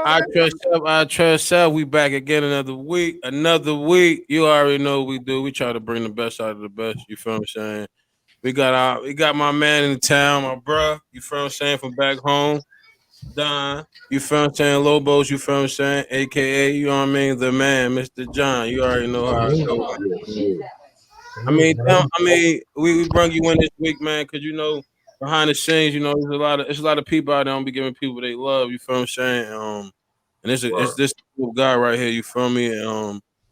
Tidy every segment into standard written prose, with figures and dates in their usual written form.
I trust self. We back again another week. Another week. You already know what we do. We try to bring the best out of the best. You feel what I'm saying? We got my man in the town, my bruh. You feel what I'm saying? From back home. Don. You feel what I'm saying? Lobos, you feel what I'm saying? AKA, you know what I mean? The man, Mr. John. You already know how it goes. We brought you in this week, man, because you know behind the scenes, you know, there's a lot of people out there don't be giving people they love. You feel what I'm saying? And it's this cool guy right here. You feel me?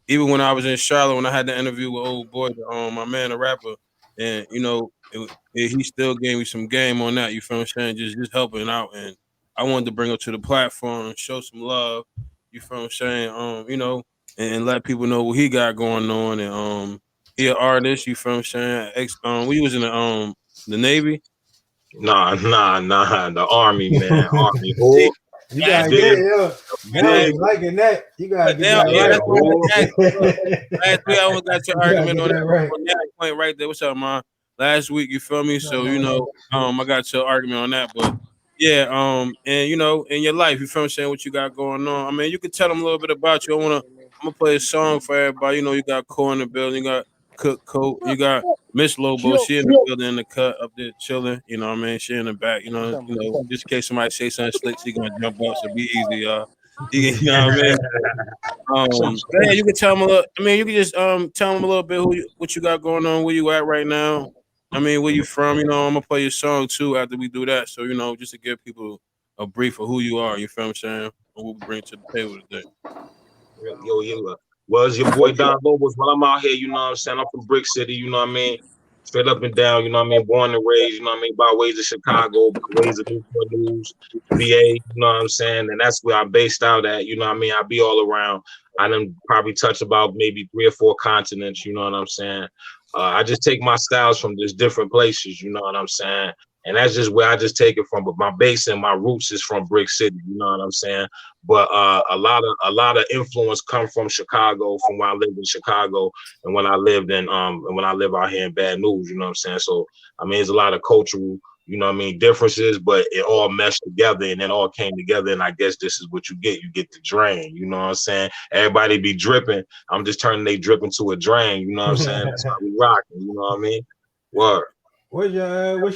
Even when I was in Charlotte, when I had the interview with old boy, my man, the rapper, and you know, he still gave me some game on that. You feel what I'm saying? Just helping out, and I wanted to bring him to the platform and show some love. You feel what I'm saying? You know, and let people know what he got going on, and he an artist. You feel what I'm saying? We was in the Navy. Nah. The army, man. Army. See, Who? You last gotta week, get it up. Now Dig. I'm liking that. You gotta get that yeah, Yeah. that's right. what I Who? asked you. Look, last week I almost got your You gotta argument get that right. on that point right there. What's up, man? Last week, you feel me? So you know, I got your argument on that, but yeah, and you know, in your life, you feel what I'm saying? What you got going on? I mean, you can tell them a little bit about you. I'm gonna play a song for everybody. You know, you got Cole in the building, you got Cook Coat, you got Miss Lobo. She in the building in the cut up there chilling. You know what I mean? She in the back. Just in case somebody say something slick, she gonna jump up. So be easy, y'all. You know what I mean? Yeah, you can tell them a little. I mean, you can just tell them a little bit what you got going on, where you at right now. I mean, where you from? You know, I'm gonna play your song too after we do that. So you know, just to give people a brief of who you are. You feel what I'm saying? And what we bring to the table today. Yo. Well, it's your boy Don Lobos. While I'm out here, you know what I'm saying? I'm from Brick City, you know what I mean? Straight up and down, you know what I mean? Born and raised, you know what I mean? By ways of Chicago, by ways of Newport News, VA, you know what I'm saying? And that's where I'm based out at, you know what I mean? I be all around. I done probably touch about maybe 3 or 4 continents, you know what I'm saying? I just take my styles from just different places, you know what I'm saying? And that's just where I just take it from. But my base and my roots is from Brick City, you know what I'm saying? But a lot of influence come from Chicago, from when I lived in Chicago and when I lived in and when I live out here in Bad News, you know what I'm saying? So I mean, there's a lot of cultural, you know what I mean, differences, but it all meshed together and it all came together. And I guess this is what you get. You get the drain, you know what I'm saying? Everybody be dripping. I'm just turning they drip into a drain, you know what I'm saying? That's how we rocking, you know what I mean? Word. What's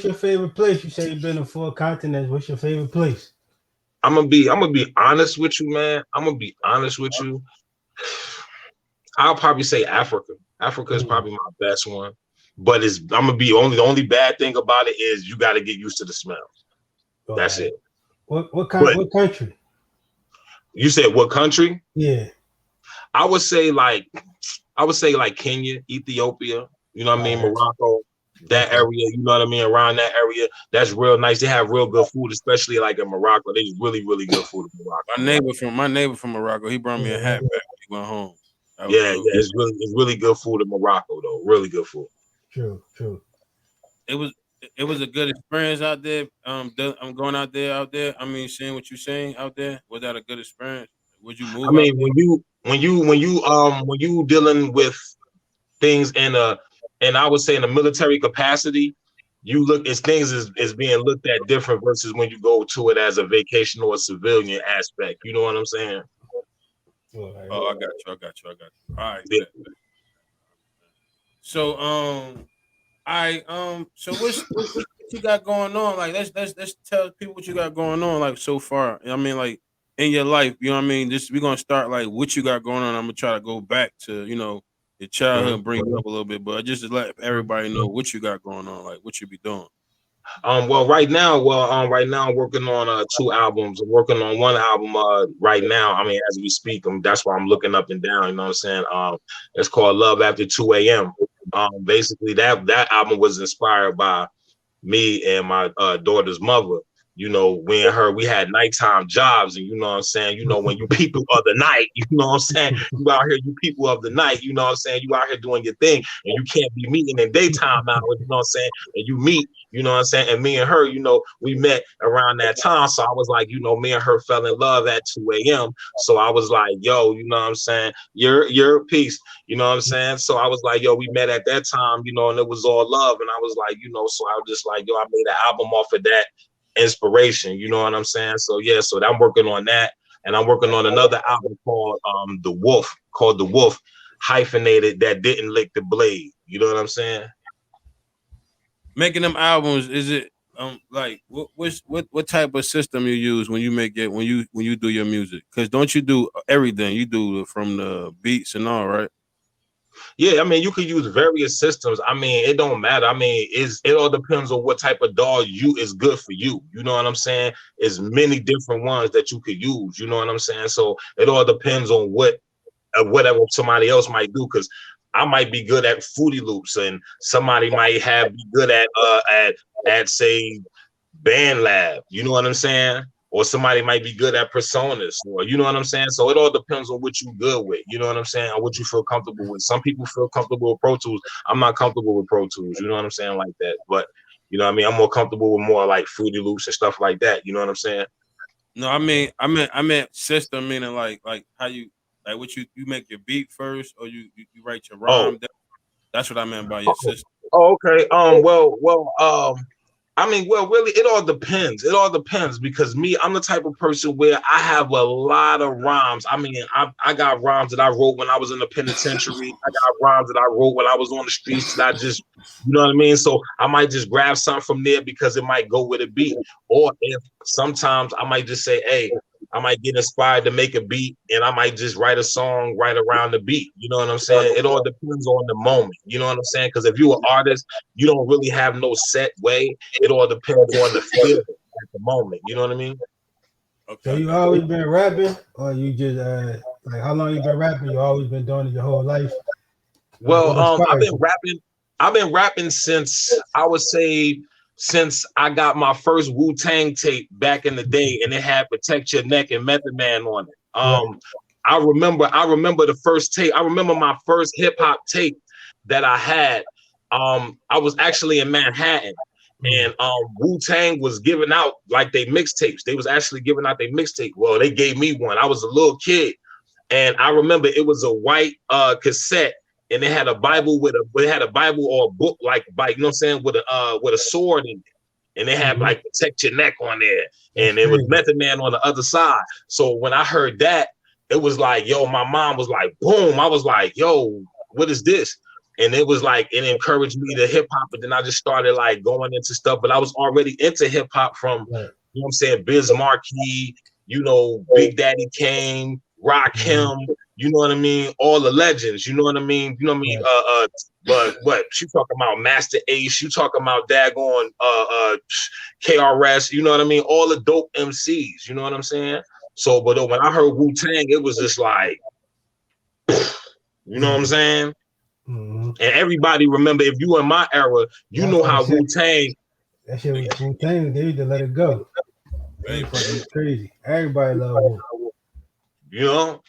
your favorite place? You say you've been to 4 continents. What's your favorite place? I'm gonna be honest with you, man. I'm gonna be honest with you. I'll probably say Africa. Africa is probably my best one. But I'm gonna be the only bad thing about it is you got to get used to the smells. That's it. What country? You said what country? Yeah. I would say like Kenya, Ethiopia, you know what I mean, Morocco, that area, you know what I mean, around that area. That's real nice. They have real good food, especially like in Morocco. They really, really good food in Morocco. My neighbor from Morocco, he brought me a hat back when he went home. Yeah, it's really good food in Morocco though. Really good food. True. It was a good experience out there. I'm going out there. I mean, seeing what you're saying out there. Was that a good experience? Would you move? I mean, when you dealing with things and I would say in a military capacity, you look as things is being looked at different versus when you go to it as a vacation or a civilian aspect. You know what I'm saying? Oh, I got you. All right. Yeah. So so what you got going on? Like let's tell people what you got going on like so far. I mean, like in your life, you know what I mean? We're gonna start like what you got going on. I'm gonna try to go back to, you know, your childhood, bring you up a little bit, but just to let everybody know what you got going on, like what you be doing. Right now I'm working on 2 albums. I'm working on 1 album right now. I mean, as we speak, that's why I'm looking up and down, you know what I'm saying? It's called Love After 2 a.m. Basically that album was inspired by me and my daughter's mother. You know, we and her, we had nighttime jobs, and you know what I'm saying? You know, when you people of the night, you know what I'm saying? You out here, you people of the night, you know what I'm saying? You out here doing your thing, and you can't be meeting in daytime hours, you know what I'm saying? And you meet, you know what I'm saying? And me and her, you know, we met around that time. So I was like, you know, me and her fell in love at 2 a.m. So I was like, yo, you know what I'm saying? You're peace, you know what I'm saying? So I was like, yo, we met at that time, you know, and it was all love. And I was like, you know, so I was just like, yo, I made an album off of that inspiration, you know what I'm saying? So yeah, so I'm working on that. and I'm working on another album called The Wolf, hyphenated, that didn't lick the blade. You know what I'm saying? Making them albums, is it like what type of system you use when you make it when you do your music? Because don't you do everything? You do from the beats and all, right? Yeah, I mean, you could use various systems. I mean, it don't matter. I mean, it all depends on what type of DAW is good for you. You know what I'm saying? There's many different ones that you could use. You know what I'm saying? So it all depends on whatever somebody else might do. Because I might be good at Fruity Loops, and somebody might be good at say BandLab. You know what I'm saying? Or somebody might be good at personas, or you know what I'm saying? So it all depends on what you're good with, you know what I'm saying, or what you feel comfortable with. Some people feel comfortable with Pro Tools. I'm not comfortable with Pro Tools, you know what I'm saying, like that. But you know what I mean? I'm more comfortable with more like Fruity Loops and stuff like that, you know what I'm saying? No, I meant system, meaning like how you like what you make your beat first, or you write your Oh, rhyme down. That's what I meant by your system. okay. I mean, well, really, it all depends. It all depends because I'm the type of person where I have a lot of rhymes. I mean, I got rhymes that I wrote when I was in the penitentiary. I got rhymes that I wrote when I was on the streets that I just, you know what I mean? So I might just grab something from there because it might go with a beat. Or if sometimes I might just say, hey, I might get inspired to make a beat and I might just write a song right around the beat. You know what I'm saying? It all depends on the moment. You know what I'm saying? Because if you're an artist, you don't really have no set way. It all depends on the feel at the moment. You know what I mean? Okay. So you always been rapping, or you just like how long you been rapping? You always been doing it your whole life? Well, What I've inspires been you? rapping. I've been rapping since I would say since I got my first Wu-Tang tape back in the day, and it had "Protect Your Neck" and Method Man on it. Right. I remember the first tape. I remember my first hip hop tape that I had. I was actually in Manhattan, and Wu-Tang was giving out like they mixtapes. They was actually giving out their mixtape. Well, they gave me one. I was a little kid, and I remember it was a white cassette, and it had a Bible or a book like you know what I'm saying, with a sword in it, and they had like "Protect Your Neck" on there, That's and it was crazy. Method Man on the other side. So when I heard that, it was like, yo, my mom was like, boom. I was like, yo, what is this? And it was like, it encouraged me to hip hop, but then I just started like going into stuff. But I was already into hip hop from, Right. you know what I'm saying, Biz Markie, you know, Big Daddy Kane, Rakim, you know what I mean? All the legends, you know what I mean? You know what I mean? Right. But what she talking about, Master Ace, you talking about daggone KRS, you know what I mean? All the dope MCs, you know what I'm saying? So, but when I heard Wu-Tang, it was just like, you know what I'm saying? Mm-hmm. And everybody remember, if you in my era, you Yeah, know how Wu-Tang. that shit was Wu-Tang. They need to let it go. They fucking crazy. Everybody love Wu. You know,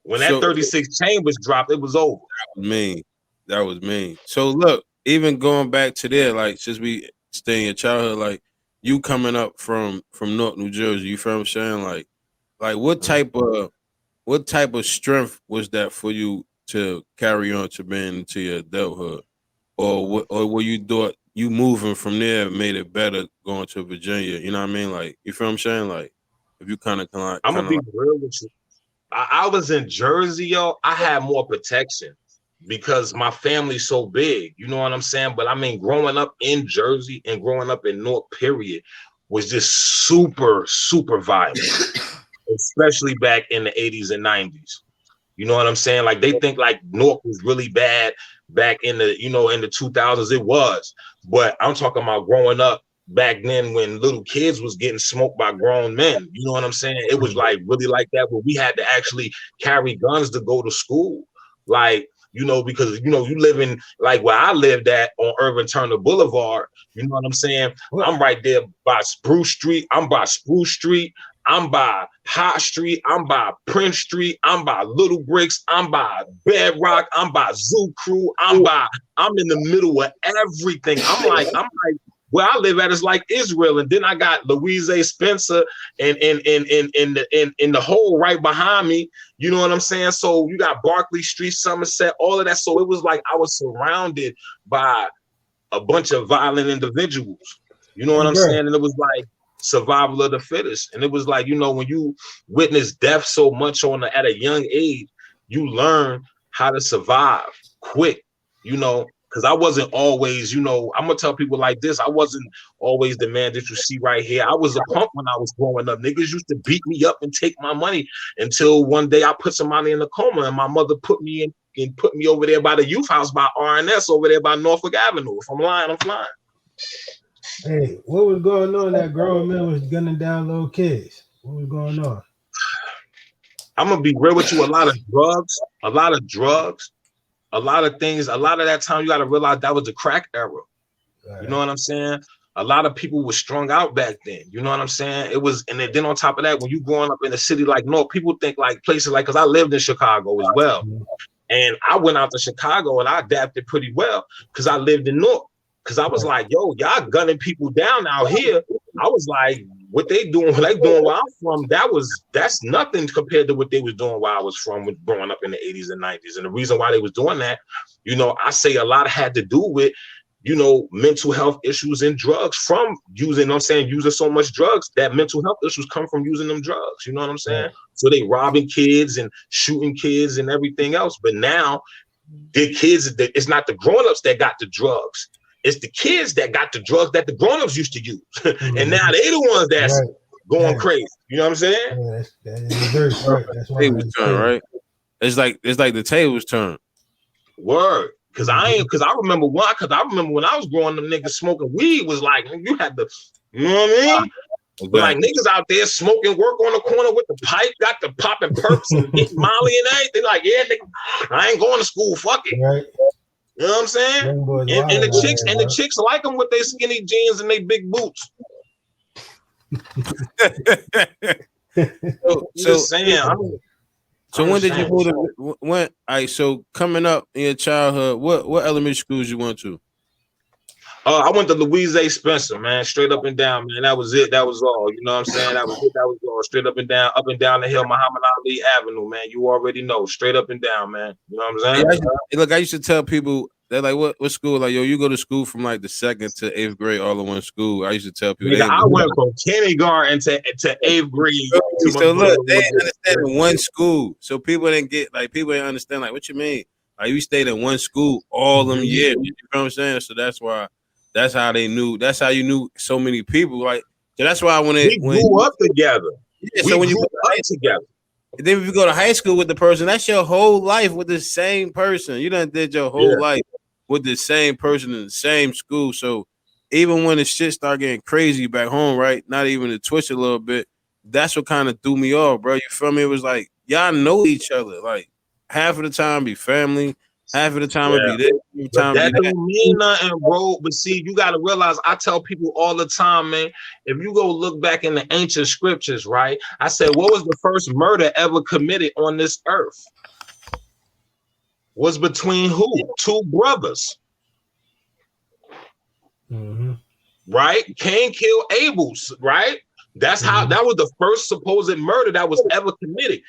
when that So 36 Chambers dropped, it was over. me. That was me. So look, even going back to there, like since we stay in your childhood, like you coming up from Newark, New Jersey, you feel what I'm saying? Like what type of strength was that for you to carry on to being into your adulthood? Or were you thought you moving from there made it better going to Virginia? You know what I mean? Like you feel what I'm saying? Like if you kind of I'm gonna be like real with you. I was in Jersey, yo. I had more protection because my family's so big. You know what I'm saying? But I mean, growing up in Jersey and growing up in Newark, period, was just super, super violent, especially back in the 80s and 90s. You know what I'm saying? Like they think like Newark was really bad back in the, you know, in the 2000s. It was, but I'm talking about growing up back then when little kids was getting smoked by grown men. You know what I'm saying? It was like really like that, where we had to actually carry guns to go to school. Like, you know, because you know, you live in like where I lived at on Irvin Turner Boulevard. You know what I'm saying? What? I'm right there by Spruce Street. I'm by Spruce Street. I'm by High Street. I'm by Prince Street. I'm by Little Bricks. I'm by Bedrock. I'm by Zoo Crew. I'm in the middle of everything. I'm like, where I live at is like Israel. And then I got Louise A. Spencer and in the hole right behind me. You know what I'm saying? So you got Barclay Street, Somerset, all of that. So it was like I was surrounded by a bunch of violent individuals. You know what Hey, I'm bro. saying? And it was like, survival of the fittest. And it was like, you know, when you witness death so much at a young age, you learn how to survive quick, you know, because I wasn't always, you know, I'm gonna tell people like this, I wasn't always the man that you see right here. I was a punk when I was growing up. Niggas used to beat me up and take my money until one day I put somebody in a coma and my mother put me in and put me over there by the youth house by RNS over there by Norfolk Avenue. If I'm lying, I'm flying. Hey, what was going on? That grown man was gunning down little kids. What was going on? I'm gonna be real with you. A lot of drugs, a lot of things. A lot of that time, you got to realize that was the crack era. Right. You know what I'm saying? A lot of people were strung out back then. You know what I'm saying? It was, and then on top of that, when you growing up in a city like Newark, people think like places like, because I lived in Chicago as well. Mm-hmm. And I went out to Chicago and I adapted pretty well because I lived in Newark. Because I was like, yo, y'all gunning people down out here. I was like, what they doing where I'm from, that's nothing compared to what they was doing where I was from growing up in the 80s and 90s. And the reason why they was doing that, you know, I say a lot had to do with, you know, mental health issues and drugs from using, using so much drugs, that mental health issues come from using them drugs. You know what I'm saying? Yeah. So they robbing kids and shooting kids and everything else. But now the kids, it's not the grown-ups that got the drugs. It's the kids that got the drugs that the grown-ups used to use. And now they the ones that's going crazy. You know what I'm saying? Yeah, that's right. That's why tables turn, right? It's like the tables turn. Word. Cause I remember when I was growing up, niggas smoking weed was like, you had to, you know what I mean? Exactly. Like niggas out there smoking, work on the corner with the pipe, got the popping perks and getting Molly and everything. Like, yeah, nigga, I ain't going to school. Fuck it. Right. You know what I'm saying? And the chicks like them with their skinny jeans and their big boots. So when did you go to so coming up in your childhood, what elementary schools you went to? I went to Louise A. Spencer, man, straight up and down, man. That was it. That was all. You know what I'm saying? That was it. That was all. Straight up and down the hill, Muhammad Ali Avenue, man. You already know. Straight up and down, man. You know what I'm saying? I used to tell people, they're like, what school? Like, yo, you go to school from like the 2nd to 8th grade all in one school. I used to tell people. I went from kindergarten to 8th grade. So look, they didn't understand in one school. So people didn't understand, like, what you mean? Like, you stayed in one school all them years. You know what I'm saying? So that's how they knew. That's how you knew so many people. Like, so that's why we grew up together. Yeah, so when you grew up together. And then if you go to high school with the person, that's your whole life with the same person. You done did your whole life with the same person in the same school. So even when the shit start getting crazy back home, right? Not even to twist a little bit. That's what kind of threw me off, bro. You feel me? It was like y'all know each other. Like half of the time be family, half of the time it be this. That don't mean nothing, bro. But see, you got to realize, I tell people all the time, man, if you go look back in the ancient scriptures, right? I said, what was the first murder ever committed on this earth? Was between who? Two brothers. Mm-hmm. Right? Cain killed Abel, right? That's how, that was the first supposed murder that was ever committed.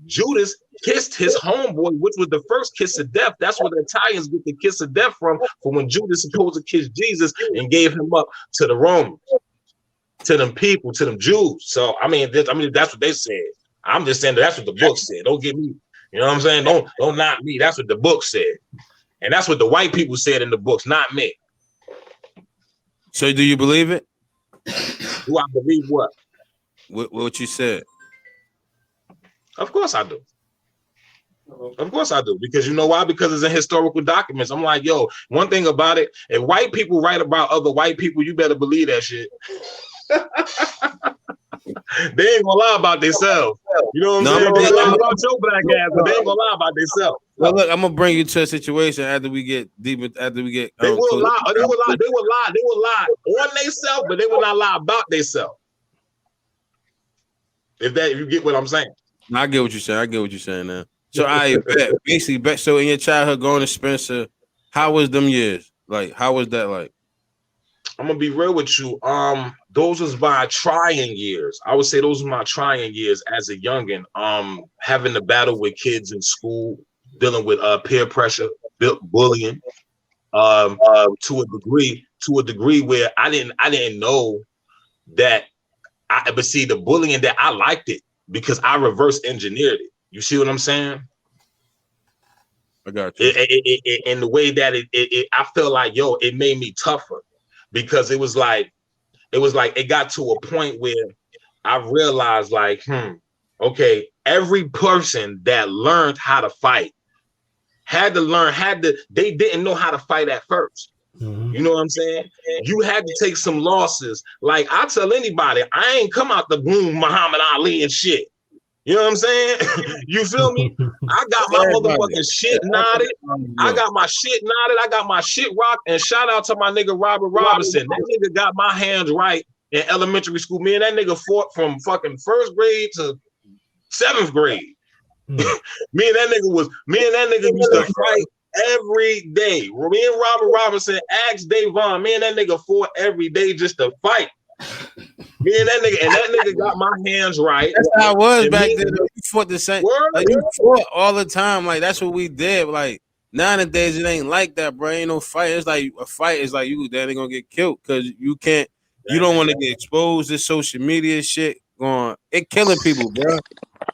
Judas kissed his homeboy, which was the first kiss of death. That's where the Italians get the kiss of death from when Judas supposed to kiss Jesus and gave him up to the Romans, to them people, to them Jews. So I mean, that's what they said. I'm just saying that's what the book said. Don't get me, you know what I'm saying? Don't knock me. That's what the book said, and that's what the white people said in the books, not me. So do you believe it? Do I believe what? What you said? Of course I do. Of course I do. Because you know why? Because it's in historical documents. I'm like, yo, one thing about it, if white people write about other white people, you better believe that shit. They ain't gonna lie about themselves. You know what I'm saying? They lie about your black ass, but they ain't gonna lie about themselves. Well, look, I'm gonna bring you to a situation after we get deep. After we get, they will lie. They will lie. They will lie on themselves, but they will not lie about themselves. If you get what I'm saying. I get what you're saying. Now, so I basically. So in your childhood, going to Spencer, how was them years? Like, how was that like? I'm gonna be real with you. Those was my trying years. I would say those were my trying years as a youngin. Having to battle with kids in school, dealing with peer pressure, bullying, to a degree where I didn't know that But see, the bullying that I liked it because I reverse engineered it. You see what I'm saying? I got you. In the way that I feel like, yo, it made me tougher because it was like it got to a point where I realized like, okay, every person that learned how to fight they didn't know how to fight at first. You know what I'm saying? You had to take some losses. Like I tell anybody, I ain't come out the womb Muhammad Ali and shit. You know what I'm saying? You feel me? I got my motherfucking shit knotted. I got my shit knotted. I got my shit rocked. And shout out to my nigga Robert Robinson. That nigga got my hands right in elementary school. Me and that nigga fought from fucking 1st grade to 7th grade. Me and that nigga used to fight every day. Me and Robert Robinson asked Davon. Me and that nigga fought every day just to fight. Me and that nigga got my hands right. That's how it was back then. You fought the same. Like, you fought all the time. Like that's what we did. Like nowadays, it ain't like that, bro. Ain't no fight. It's like a fight is like you then gonna get killed because you can't. You don't want to get exposed to social media shit. It killing people, bro.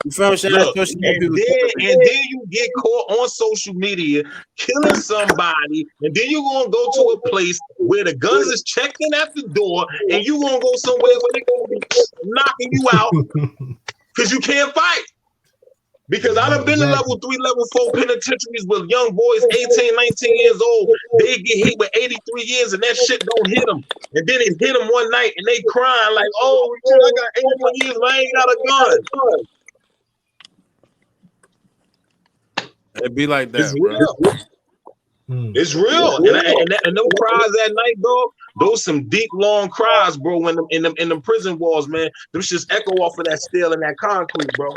You feel what I'm saying? Look, and then you get caught on social media killing somebody, and then you're gonna go to a place where the guns is checked in at the door, and you gonna go somewhere where they're gonna be knocking you out because you can't fight. Because I done been to level 3, level 4 penitentiaries with young boys, 18, 19 years old. They get hit with 83 years and that shit don't hit them. And then it hit them one night and they crying like, oh, I got 81 years and I ain't got a gun. It be like that, it's real. It's real. And them cries at night, dog, those some deep, long cries, bro, when in them prison walls, man. Them shits echo off of that steel and that concrete, bro.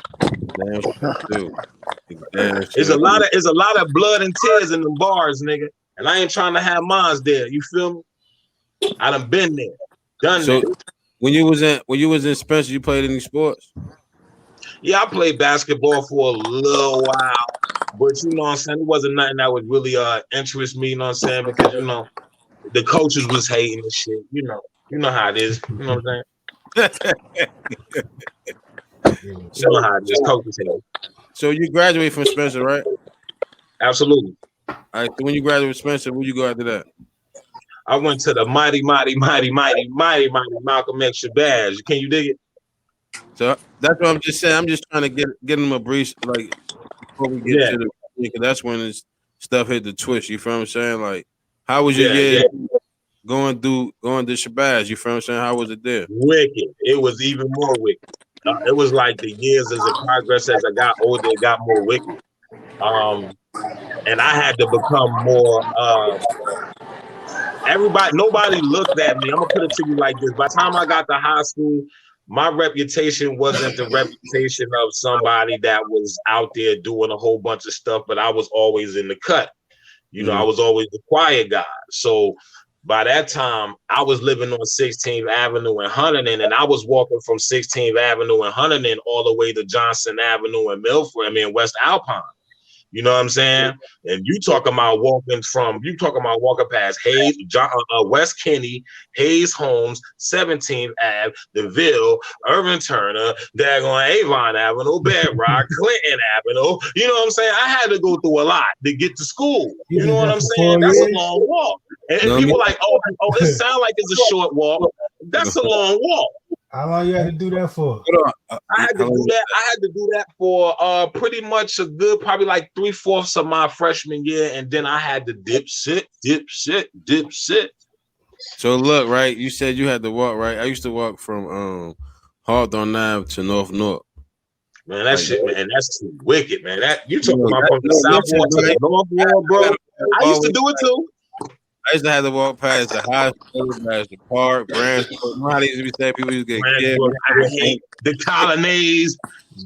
There's a lot of blood and tears in them bars, nigga. And I ain't trying to have mines there. You feel me? I done been there. Done that. When you was in Spencer, you played any sports? Yeah, I played basketball for a little while. But you know what I'm saying? It wasn't nothing that would really interest me, you know what I'm saying? Because you know, the coaches was hating and shit. You know how it is. You know what I'm saying? You know how it is. Coaches hating. So you graduated from Spencer, right? Absolutely. All right. So when you graduated from Spencer, where you go after that? I went to the mighty Malcolm X Shabazz. Can you dig it? So that's what I'm just saying. I'm just trying to get them a brief, like before we get to the, because that's when this stuff hit the twist. You feel what I'm saying? Like, how was your year going to Shabazz? You feel what I'm saying? How was it there? Wicked. It was even more wicked. It was like the years as a progress as I got older, it got more wicked. And I had to become more. Nobody looked at me. I'm gonna put it to you like this. By the time I got to high school, my reputation wasn't the reputation of somebody that was out there doing a whole bunch of stuff, but I was always in the cut. You know, I was always the quiet guy. So by that time, I was living on 16th Avenue in Huntington, and I was walking from 16th Avenue in Huntington all the way to Johnson Avenue in Milford, West Alpine. You know what I'm saying? And you talking about walking past Hayes, West Kenny, Hayes Homes, 17th Ave, DeVille, Irvin Turner, daggone Avon Avenue, Bedrock, Clinton Avenue. You know what I'm saying? I had to go through a lot to get to school. You know what I'm saying? That's a long walk. And people like, oh, it sounds like it's a short walk. That's a long walk. How long you had to do that for? I had to do that for pretty much a good, probably like 3/4 of my freshman year, and then I had to dip sit. So look, right? You said you had to walk, right? I used to walk from Hawthorne Ave to North Newark. Man, that shit, man, that's too wicked, man. That you talking about from the South Ward to the North Ward, bro? I used to do it too. I used to have to walk past the high school, past the park, branch. How used to be saying people used to get killed. I hate the colonnades,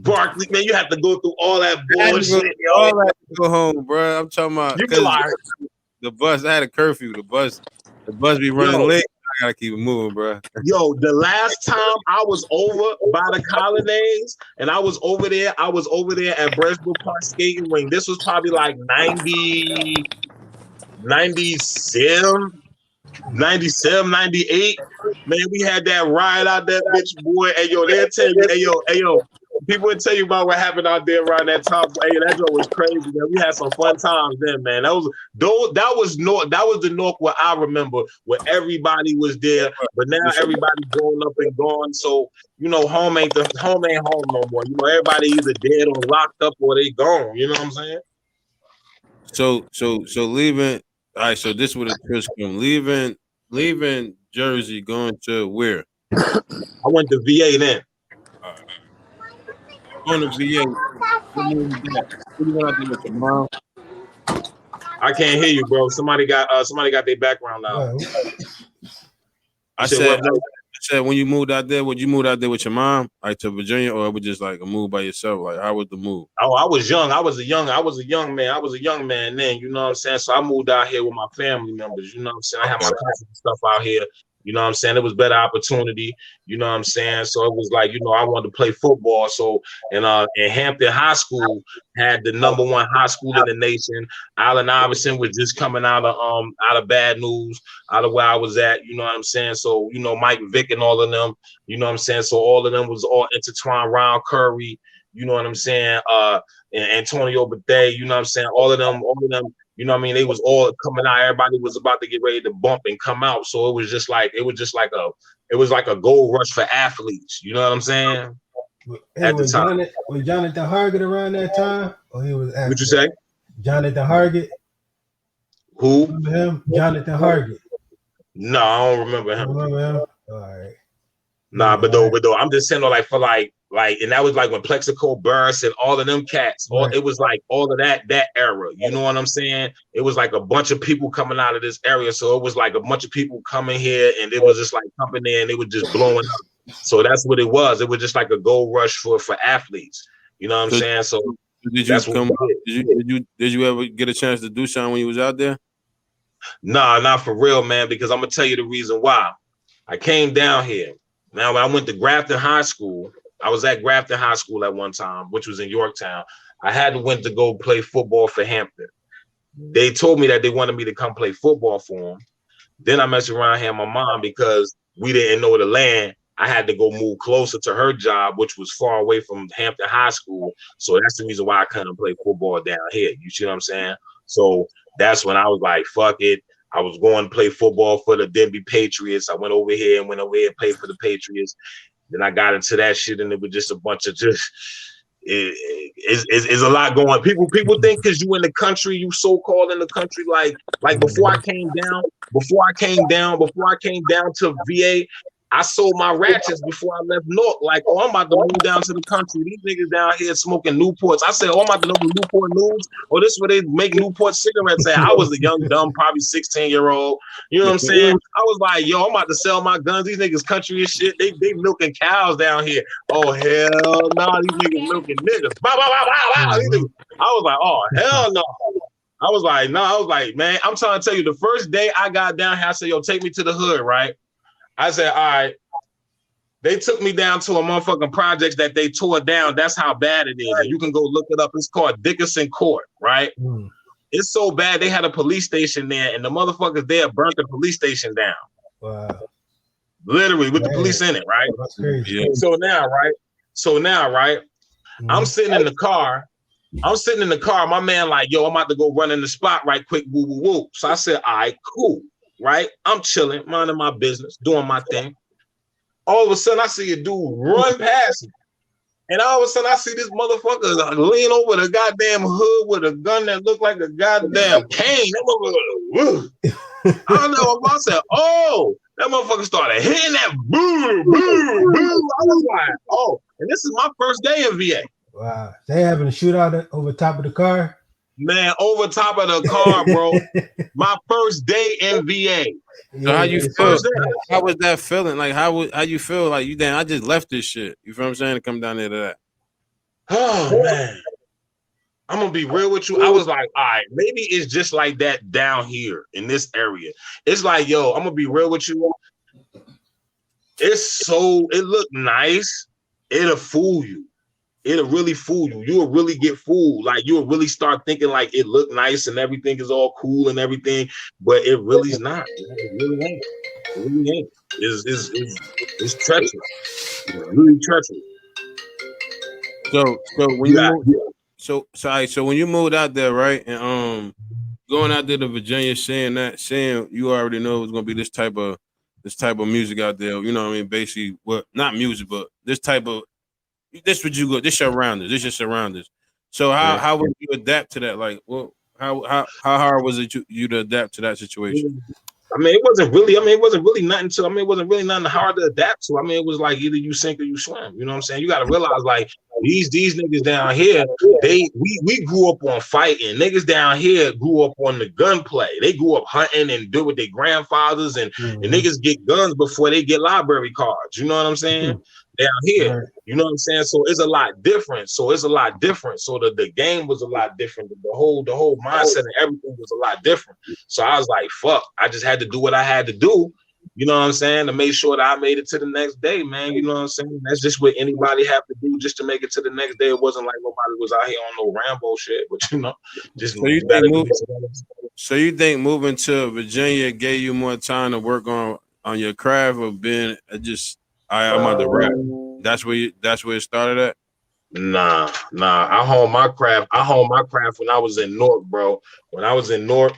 Barkley. Man, you have to go through all that bullshit. All that to go home, bro. I'm talking about the bus. I had a curfew. The bus be running late. I gotta keep it moving, bro. Yo, the last time I was over by the colonnades, and I was over there at Bresbrook Park Skating Ring. This was probably like 97, 97, 98. Man, we had that ride out that bitch, boy. Hey, yo, they'll tell you, hey, yo. People would tell you about what happened out there around that time. Hey, that joke was crazy, man. We had some fun times then, man. That was the North where I remember, where everybody was there. But now everybody's grown up and gone. So, home ain't home no more. Everybody either dead or locked up or they gone. You know what I'm saying? So leaving. All right. So this would have just come leaving Jersey, going to where? I went to VA then. On the VA. What you went out there with your mom? I can't hear you, bro. Somebody got their background out. I said when you moved out there, would you move out there with your mom, like to Virginia, or it was just like a move by yourself? Like, how was the move? Oh, I was young. I was a young man then, you know what I'm saying? So I moved out here with my family members, you know what I'm saying? I had my cousins and stuff out here. You know what I'm saying? It was better opportunity. You know what I'm saying? So it was like, I wanted to play football. So in Hampton High School had the #1 high school in the nation. Allen Iverson was just coming out of Bad News, out of where I was at. You know what I'm saying? So, Mike Vick and all of them, you know what I'm saying? So all of them was all intertwined. Ron Curry, you know what I'm saying? And Antonio Bethea, you know what I'm saying? All of them, you know what I mean? They was all coming out. Everybody was about to get ready to bump and come out. So it was like a gold rush for athletes. You know what I'm saying? Hey, was Jonathan Hargett around that time? Or he was after? What you say? Jonathan Hargett? Who? Remember him? Jonathan Hargett. No, I don't remember him. All right. Nah, but though, I'm just saying, and that was like when Plexico burst and all of them cats. It was like all of that era. You know what I'm saying? It was like a bunch of people coming out of this area. So it was like a bunch of people coming here, and it was just like coming in, and it was just blowing up. So that's what it was. It was just like a gold rush for athletes. You know what I'm saying? So did you ever get a chance to do something when you was out there? Nah, not for real, man. Because I'm gonna tell you the reason why. I came down here. Now, when I went to Grafton High School, I was at Grafton High School at one time, which was in Yorktown. I had went to go play football for Hampton. They told me that they wanted me to come play football for them. Then I messed around here with my mom because we didn't know the land. I had to go move closer to her job, which was far away from Hampton High School. So that's the reason why I couldn't play football down here. You see what I'm saying? So that's when I was like, fuck it. I was going to play football for the Denby Patriots. I went over here and played for the Patriots. Then I got into that shit, and it was just a bunch of it's a lot going. People think because you in the country, you so-called in the country, like before I came down to VA, I sold my ratchets before I left Newark. Like, I'm about to move down to the country. These niggas down here smoking Newports. I said, I'm about to know the Newport News. Or this is where they make Newport cigarettes at. I was a young, dumb, probably 16-year-old. You know what I'm saying? I was like, yo, I'm about to sell my guns. These niggas country as shit. They milking cows down here. Oh, hell no. These niggas milking niggas. Bow, bow, bow, bow, bow. I was like, oh, hell no. I was like, man, I'm trying to tell you, the first day I got down here, I said, yo, take me to the hood, right? I said, all right. They took me down to a motherfucking projects that they tore down. That's how bad it is. And you can go look it up. It's called Dickerson Court, right? It's so bad they had a police station there, and the motherfuckers there burnt the police station down. Wow. Literally, with the police in it, right? That's crazy. Yeah. So now, right? I'm sitting in the car. My man like, yo, I'm about to go run in the spot right quick, woo, woo, woo. So I said, all right, cool. Right? I'm chilling, minding my business, doing my thing. All of a sudden, I see a dude run past me. And all of a sudden, I see this motherfucker lean over the goddamn hood with a gun that looked like a goddamn cane. That motherfucker, I don't know. I said, oh, that motherfucker started hitting that boom, boom, boom. I was like, oh, and this is my first day in VA. Wow. They having a shootout over top of the car? Man, over top of the car, bro. My first day in VA. So how you feel? How was that feeling? Like how you feel? Like you damn, I just left this shit. You feel what I'm saying? To come down there to that. Oh man, I'm gonna be real with you. I was like, all right, maybe it's just like that down here in this area. It's like, yo, I'm gonna be real with you. It look nice. It'll fool you. it'll really fool you. You'll really get fooled. Like you'll really start thinking like it looked nice and everything is all cool and everything, but it really is not. It really ain't. It really ain't. It's treacherous. It's really treacherous. So when You you got moved, so when you moved out there, right, and going out there to Virginia, saying you already know it's gonna be this type of music out there. You know what I mean? Basically, what not music, but this what you go. This your surroundings. This your surroundings. So how would you adapt to that? Like, well, how hard was it you to adapt to that situation? I mean, it wasn't really. I mean, it wasn't really nothing to. I mean, it wasn't really nothing hard to adapt to. I mean, it was like either you sink or you swim. You know what I'm saying? You got to realize, like these niggas down here, we grew up on fighting. Niggas down here grew up on the gunplay. They grew up hunting and do with their grandfathers, and niggas get guns before they get library cards. You know what I'm saying? Down here. Right. You know what I'm saying? So it's a lot different. So the game was a lot different. The whole mindset and everything was a lot different. So I was like, fuck, I just had to do what I had to do. You know what I'm saying? To make sure that I made it to the next day, man. You know what I'm saying? That's just what anybody have to do just to make it to the next day. It wasn't like nobody was out here on no Rambo shit, but just So you think moving to Virginia gave you more time to work on your craft of being just I'm on the rap. That's where it started at. Nah. I honed my craft when I was in Newark, bro. When I was in Newark,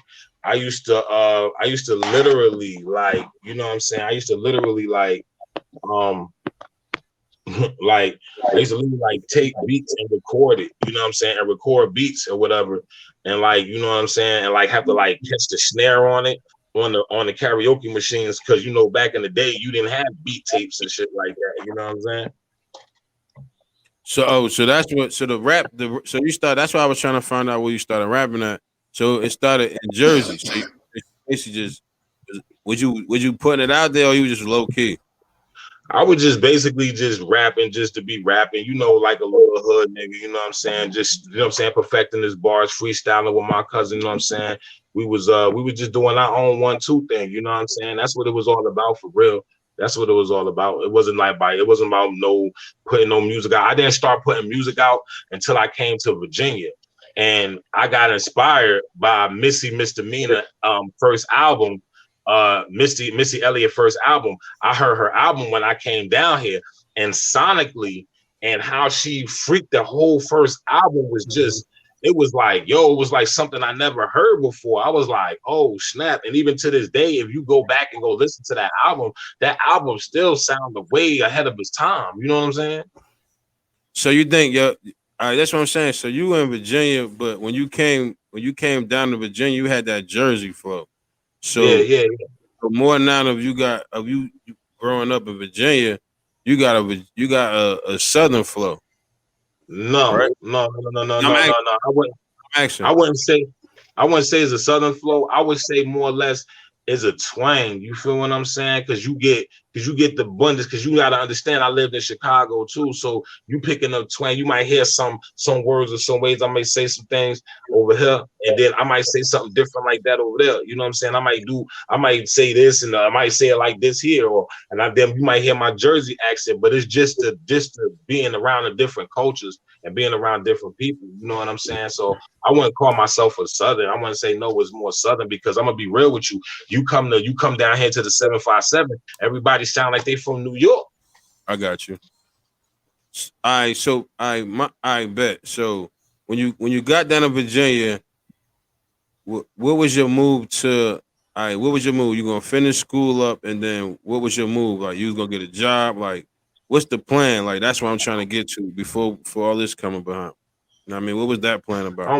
I used to literally like, you know what I'm saying? I used to literally like like I used to literally like take beats and record it, you know what I'm saying, and record beats or whatever, and like, you know what I'm saying, and like have to like catch the snare on it on the karaoke machines, because back in the day you didn't have beat tapes and shit like that, you know what I'm saying? So that's what. So so you start. That's why I was trying to find out where you started rapping at. So it started in Jersey. So you basically just would you putting it out there, or you just low key? I would just basically just rapping just to be rapping, like a little hood nigga, you know what I'm saying? Just, perfecting his bars, freestyling with my cousin, you know what I'm saying? We was just doing our own 1-2 thing, you know what I'm saying? That's what it was all about for real. That's what it was all about. It wasn't about no putting no music out. I didn't start putting music out until I came to Virginia. And I got inspired by Missy Misdemeanor first album. Missy Elliott first album. I heard her album when I came down here, and sonically and how she freaked the whole first album was just, it was like something I never heard before. I was like, oh snap. And even to this day, if you go back and go listen to that album still sounds way ahead of its time. You know what I'm saying? So you think, that's what I'm saying. So you were in Virginia, but when you came down to Virginia, you had that Jersey flow. So yeah. But more now of you growing up in Virginia, you got a Southern flow. No, right? no. I wouldn't say it's a Southern flow. I would say more or less is a twang. You feel what I'm saying? Because you get the abundance. Because you got to understand, I lived in Chicago too, so you picking up twang. You might hear some words or some ways. I may say some things over here, and then I might say something different like that over there. You know what I'm saying? I might say this, and I might say it like this here, then you might hear my Jersey accent. But it's just to being around the different cultures and being around different people. You know what I'm saying? So I wouldn't call myself a Southern. I wouldn't say no, it's more Southern, because I'm gonna be real with you. You come down here to the 757, everybody sound like they from New York. I got you. I bet. So when you got down to Virginia, what was your move to? What was your move? You gonna finish school up, and then what was your move? Like, you was gonna get a job? Like, what's the plan? Like, that's what I'm trying to get to before all this coming behind. You know what I mean? What was that plan about? I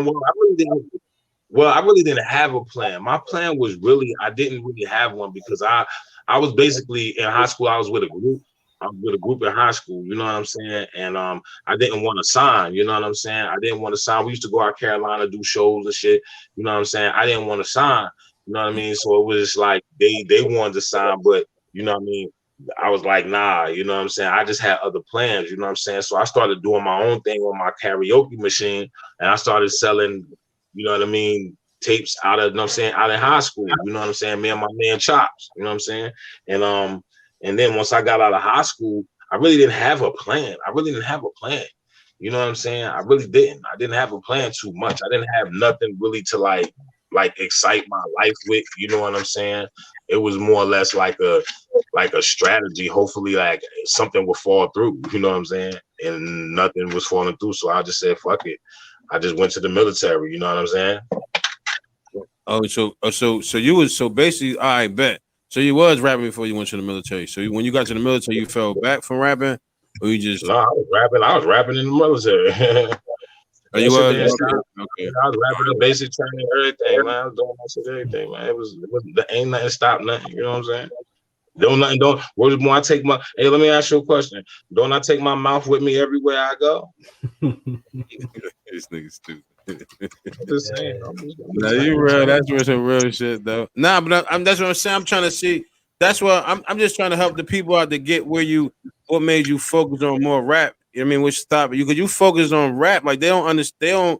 really didn't have a plan. My plan was really, I didn't really have one, because I was basically in high school. I was with a group. In high school, you know what I'm saying? And I didn't want to sign, you know what I'm saying? I didn't want to sign. We used to go out Carolina, do shows and shit, you know what I'm saying? I didn't want to sign, you know what I mean? So it was like they wanted to sign, but you know what I mean? I was like, nah, you know what I'm saying? I just had other plans, you know what I'm saying? So I started doing my own thing on my karaoke machine, and I started selling, you know what I mean, tapes out of, you know what I'm saying, out of high school, you know what I'm saying? Me and my man Chops, you know what I'm saying? And then once I got out of high school, I really didn't have a plan. You know what I'm saying? I really didn't. I didn't have a plan too much. I didn't have nothing really to like excite my life with. You know what I'm saying? It was more or less like a strategy. Hopefully, like something would fall through. You know what I'm saying? And nothing was falling through. So I just said, fuck it. I just went to the military. You know what I'm saying? So you was basically, I bet. So you was rapping before you went to the military. So when you got to the military, you fell back from rapping, or you just? No, I was rapping. I was rapping in the military. Oh, you That shit was didn't stop. okay. I was rapping the basic training, everything, man. I was doing that shit, everything, man. It was ain't nothing stop nothing. You know what I'm saying? Where's more I take my hey, let me ask you a question. Don't I take my mouth with me everywhere I go? This nigga stupid. I'm just saying. Nah, you real. That's some real shit though. Nah, but that's what I'm saying. I'm trying to see. That's what I'm just trying to help the people out to get what made you focus on more rap. You know what I mean, which stop you because you focus on rap like they don't understand. They don't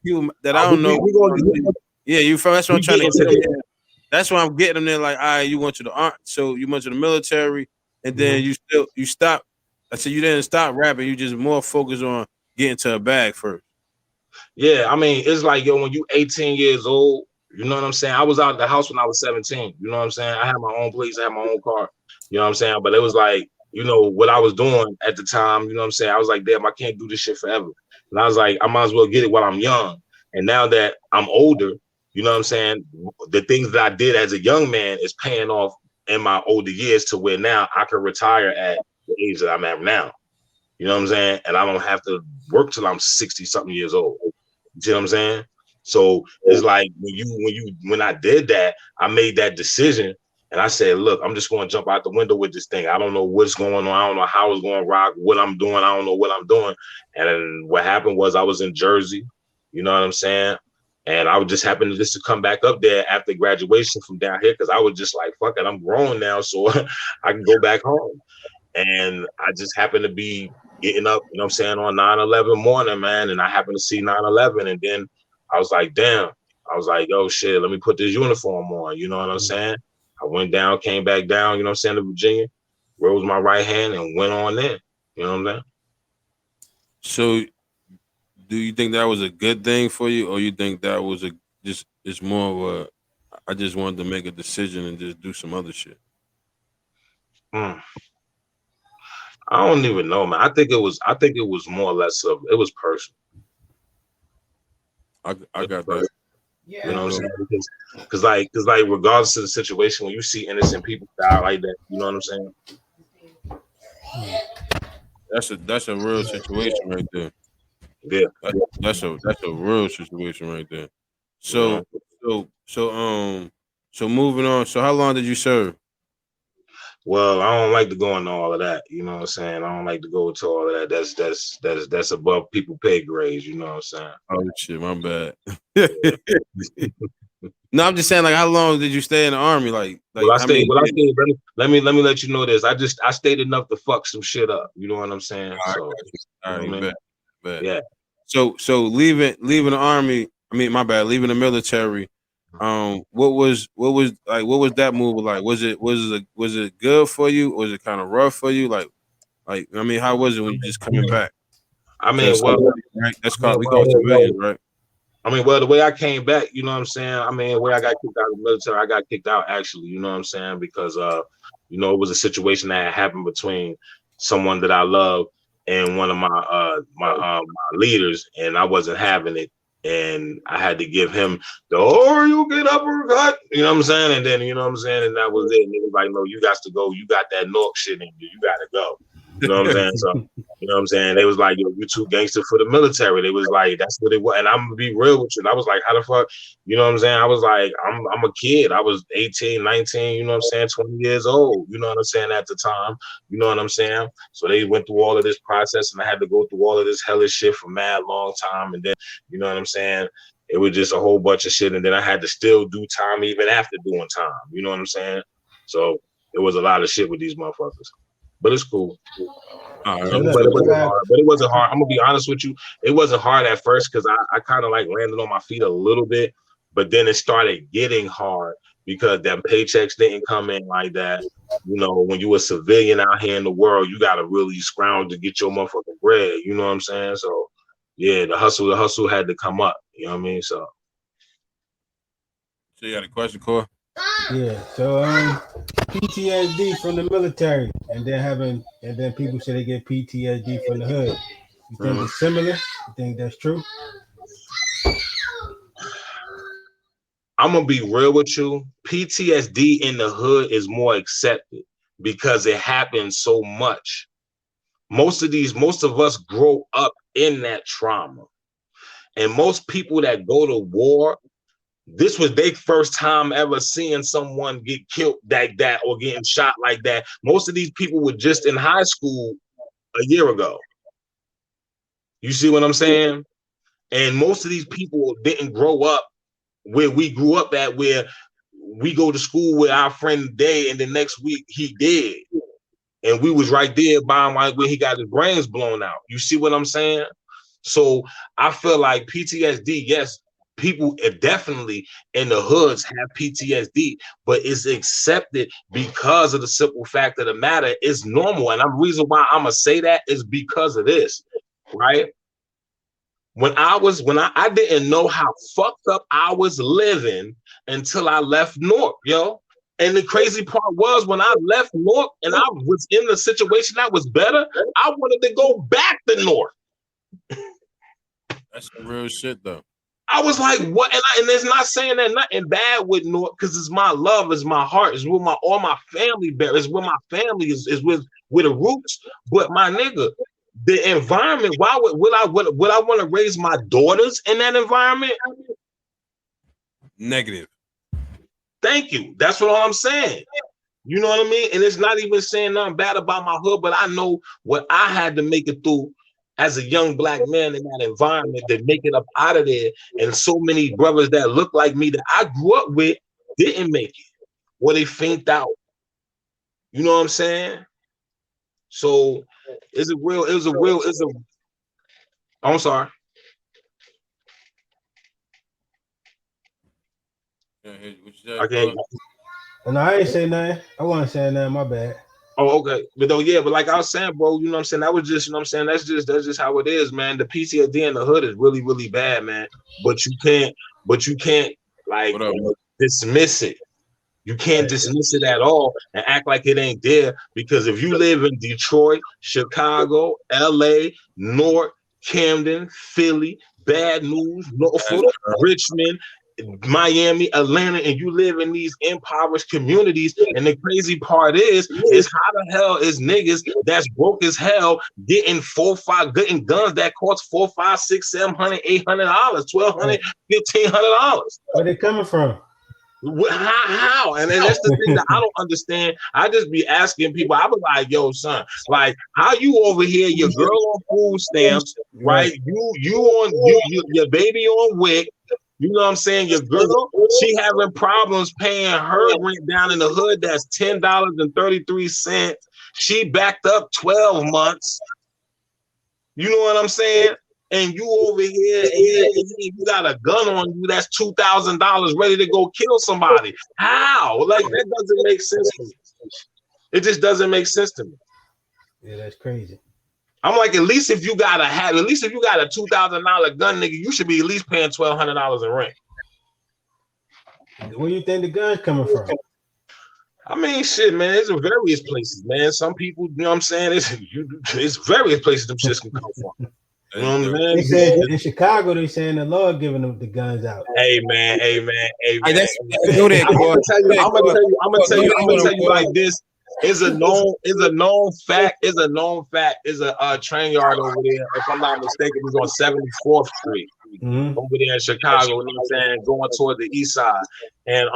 people that I don't know. Yeah, you from that's what I'm trying to get them. That's why I'm getting them there. Like, all right, you went to the art, so you went to the military, and then you stopped. I said you didn't stop rapping. You just more focused on getting to a bag first. Yeah, I mean, it's like when you 18 years old, you know what I'm saying? I was out of the house when I was 17. You know what I'm saying? I had my own place, I had my own car. You know what I'm saying? But it was like, what I was doing at the time, you know what I'm saying? I was like, damn, I can't do this shit forever. And I was like, I might as well get it while I'm young. And now that I'm older, you know what I'm saying? The things that I did as a young man is paying off in my older years to where now I can retire at the age that I'm at now. You know what I'm saying? And I don't have to work till I'm 60 something years old. You see what I'm saying? So it's like when I did that, I made that decision and I said, look, I'm just going to jump out the window with this thing. I don't know what's going on. I don't know how it's going to rock, what I'm doing. I don't know what I'm doing. And then what happened was I was in Jersey. You know what I'm saying? And I would just happen to come back up there after graduation from down here because I was just like, fuck it, I'm grown now, so I can go back home. And I just happened to be getting up, you know what I'm saying, on 9/11 morning, man. And I happened to see 9/11. And then I was like, damn. I was like, yo, shit, let me put this uniform on. You know what I'm saying? I went down, came back down, you know what I'm saying, to Virginia, rose my right hand and went on in. You know what I'm saying? So do you think that was a good thing for you, or you think that was it's more of a I just wanted to make a decision and just do some other shit? I don't even know, man. I think it was more or less it was personal. I got that. Yeah. You know what I'm saying? Because like regardless of the situation, when you see innocent people die like that, you know what I'm saying? That's a real situation right there. Yeah. That's a real situation right there. So so moving on. So how long did you serve? Well, I don't like to go into all of that. You know what I'm saying? I don't like to go into all of that. That's above people pay grades. You know what I'm saying? Oh shit, my bad. No, I'm just saying, like, how long did you stay in the army? Well, I stayed. Let me let you know this. I stayed enough to fuck some shit up. You know what I'm saying? All right, bet. Yeah. So leaving the army. I mean, my bad. Leaving the military. What was that move like? Was it good for you? Or was it kind of rough for you? Like I mean, how was it when you just coming back? I mean, well, right. That's called we call it civilians, right? I mean, well, the way I came back, you know what I'm saying? I mean, the way I got kicked out of the military, I got kicked out actually, you know what I'm saying? Because it was a situation that had happened between someone that I love and one of my leaders, and I wasn't having it. And I had to give him you get uppercut, you know what I'm saying? And then, you know what I'm saying? And that was it. And he was like, no, you got to go. You got that Newark shit in you. You got to go. You know what I'm saying? So, you know what I'm saying? They was like, yo, you too gangster for the military. They was like, that's what it was. And I'm gonna be real with you. And I was like, how the fuck? You know what I'm saying? I was like, I'm a kid. I was 18, 19, you know what I'm saying? 20 years old. You know what I'm saying? At the time, you know what I'm saying? So they went through all of this process and I had to go through all of this hellish shit for mad long time. And then, you know what I'm saying? It was just a whole bunch of shit. And then I had to still do time even after doing time. You know what I'm saying? So it was a lot of shit with these motherfuckers. But it's cool. But it wasn't hard. I'm gonna be honest with you. It wasn't hard at first because I kind of like landed on my feet a little bit, but then it started getting hard because them paychecks didn't come in like that. You know, when you a civilian out here in the world, you gotta really scrounge to get your motherfucking bread. You know what I'm saying? So yeah, the hustle had to come up. You know what I mean? So you got a question, Core? Yeah. So PTSD from the military, and then people say they get PTSD from the hood. You think it's similar? You think that's true? I'm gonna be real with you. PTSD in the hood is more accepted because it happens so much. Most of us grow up in that trauma. And most people that go to war, this was their first time ever seeing someone get killed like that or getting shot like that. Most of these people were just in high school a year ago. You see what I'm saying? And most of these people didn't grow up where we grew up at, where we go to school with our friend today and the next week he did. And we was right there by him when he got his brains blown out. You see what I'm saying? So I feel like PTSD, yes, people definitely in the hoods have PTSD, but it's accepted because of the simple fact of the matter. It's normal. And the reason why I'm going to say that is because of this, right? I didn't know how fucked up I was living until I left Newark, yo. And the crazy part was when I left Newark and I was in the situation that was better, I wanted to go back to Newark. That's some real shit, though. I was like, what? And it's not saying that nothing bad with Newark, because it's my love, it's my heart, it's where all my family it's where my family is with the roots. But my nigga, the environment, why would I want to raise my daughters in that environment? Negative. Thank you. That's what I'm saying. You know what I mean? And it's not even saying nothing bad about my hood, but I know what I had to make it through as a young black man in that environment to make it up out of there. And so many brothers that look like me that I grew up with didn't make it, or they faint out. You know what I'm saying? So I'm sorry. I can't. No, I ain't say nothing. I wasn't saying nothing. My bad. Oh, okay. But though, yeah, but like I was saying, bro, you know what I'm saying? That was just, you know what I'm saying? That's just how it is, man. The PTSD in the hood is really, really bad, man. But you can't like dismiss it. You can't dismiss it at all and act like it ain't there, because if you live in Detroit, Chicago, LA, Newark, Camden, Philly, Bad News, Norfolk, Richmond, Miami, Atlanta, and you live in these impoverished communities, and the crazy part is how the hell is niggas that's broke as hell getting getting guns that cost $400, $500, $600, $700, $800, $1,200, $1,500? Where they coming from? How? And then that's the thing that I don't understand. I just be asking people. I was like, "Yo, son, like, how you over here? Your girl on food stamps, right? Your baby on WIC." You know what I'm saying? Your girl, she having problems paying her rent down in the hood. That's $10.33. She backed up 12 months. You know what I'm saying? And you over here, and you got a gun on you. That's $2,000 ready to go kill somebody. How? Like, that doesn't make sense to me. It just doesn't make sense to me. Yeah, that's crazy. I'm like, at least if you got a $2,000 gun, nigga, you should be at least paying $1,200 in rent. Where do you think the gun's coming from? I mean, shit, man, it's in various places, man. Some people, you know what I'm saying? It's various places them shits can come from. You know what I'm saying? In Chicago, they saying the Lord giving them the guns out. Hey, man. I'm gonna tell you like this. Is a known fact. Is a train yard over there. If I'm not mistaken, it's on 74th Street over there in Chicago. You know what I'm saying? Going toward the east side, and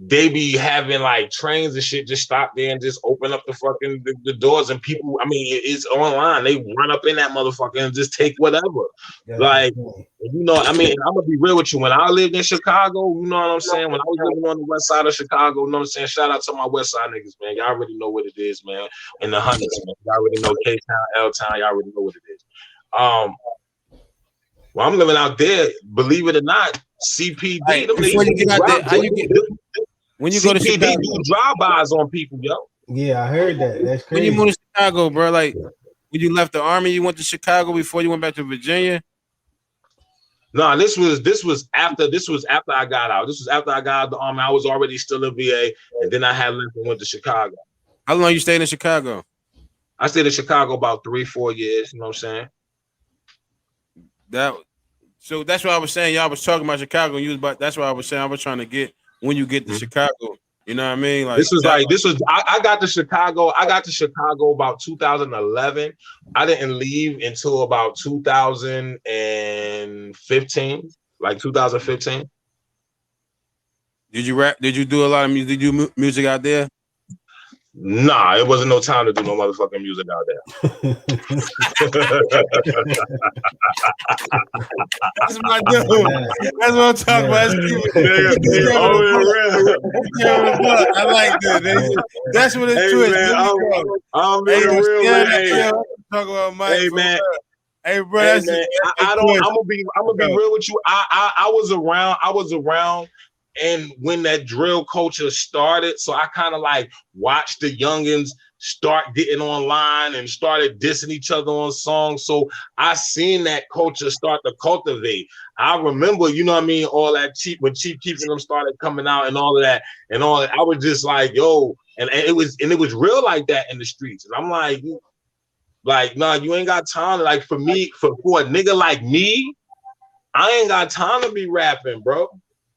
they be having like trains and shit just stop there and just open up the fucking the doors, and people, I mean, it's online. They run up in that motherfucker and just take whatever. That's like, cool. You know, I mean, I'm gonna be real with you. When I lived in Chicago, you know what I'm saying? When I was living on the west side of Chicago, you know what I'm saying? Shout out to my west side niggas, man. Y'all already know what it is, man. In the hundreds, man. Y'all already know K-Town, L-Town. Y'all already know what it is. Well, I'm living out there, believe it or not. CPD. Right, Them before you niggas get out there, how you get when you go to CPD Chicago? do drive-bys on people, yo. Yeah, I heard that. That's When you crazy. moved to Chicago, bro, like when you left the army, you went to Chicago before you went back to Virginia. No, this was after I got out. This was after I got out of the army. I was already still in VA, and then I had left and went to Chicago. How long you stayed in Chicago? I stayed in Chicago about 3-4 years. You know what I'm saying? So that's what I was saying. Y'all was talking about Chicago. And you was about. That's what I was saying. I was trying to get when you get to Chicago. You know what I mean? Like I got to Chicago. I got to Chicago about 2011. I didn't leave until about 2015, like 2015. Did you rap? Did you do a lot of music? Did you do music out there? Nah, it wasn't no time to do no motherfucking music out there. That's my dude. That's what I'm talking about. I like that. That's what it's true. I'm being real, man. Talk about Mike. Hey, man. Hey, bro. Hey, man. I'm gonna be real with you. I was around. And when that drill culture started, so I kind of like watched the youngins start getting online and started dissing each other on songs. So I seen that culture start to cultivate. I remember, you know what I mean, all that when Chief Keef and them started coming out and all of that. I was just like, yo, and it was real like that in the streets. And I'm like, nah, you ain't got time. Like for a nigga like me, I ain't got time to be rapping, bro.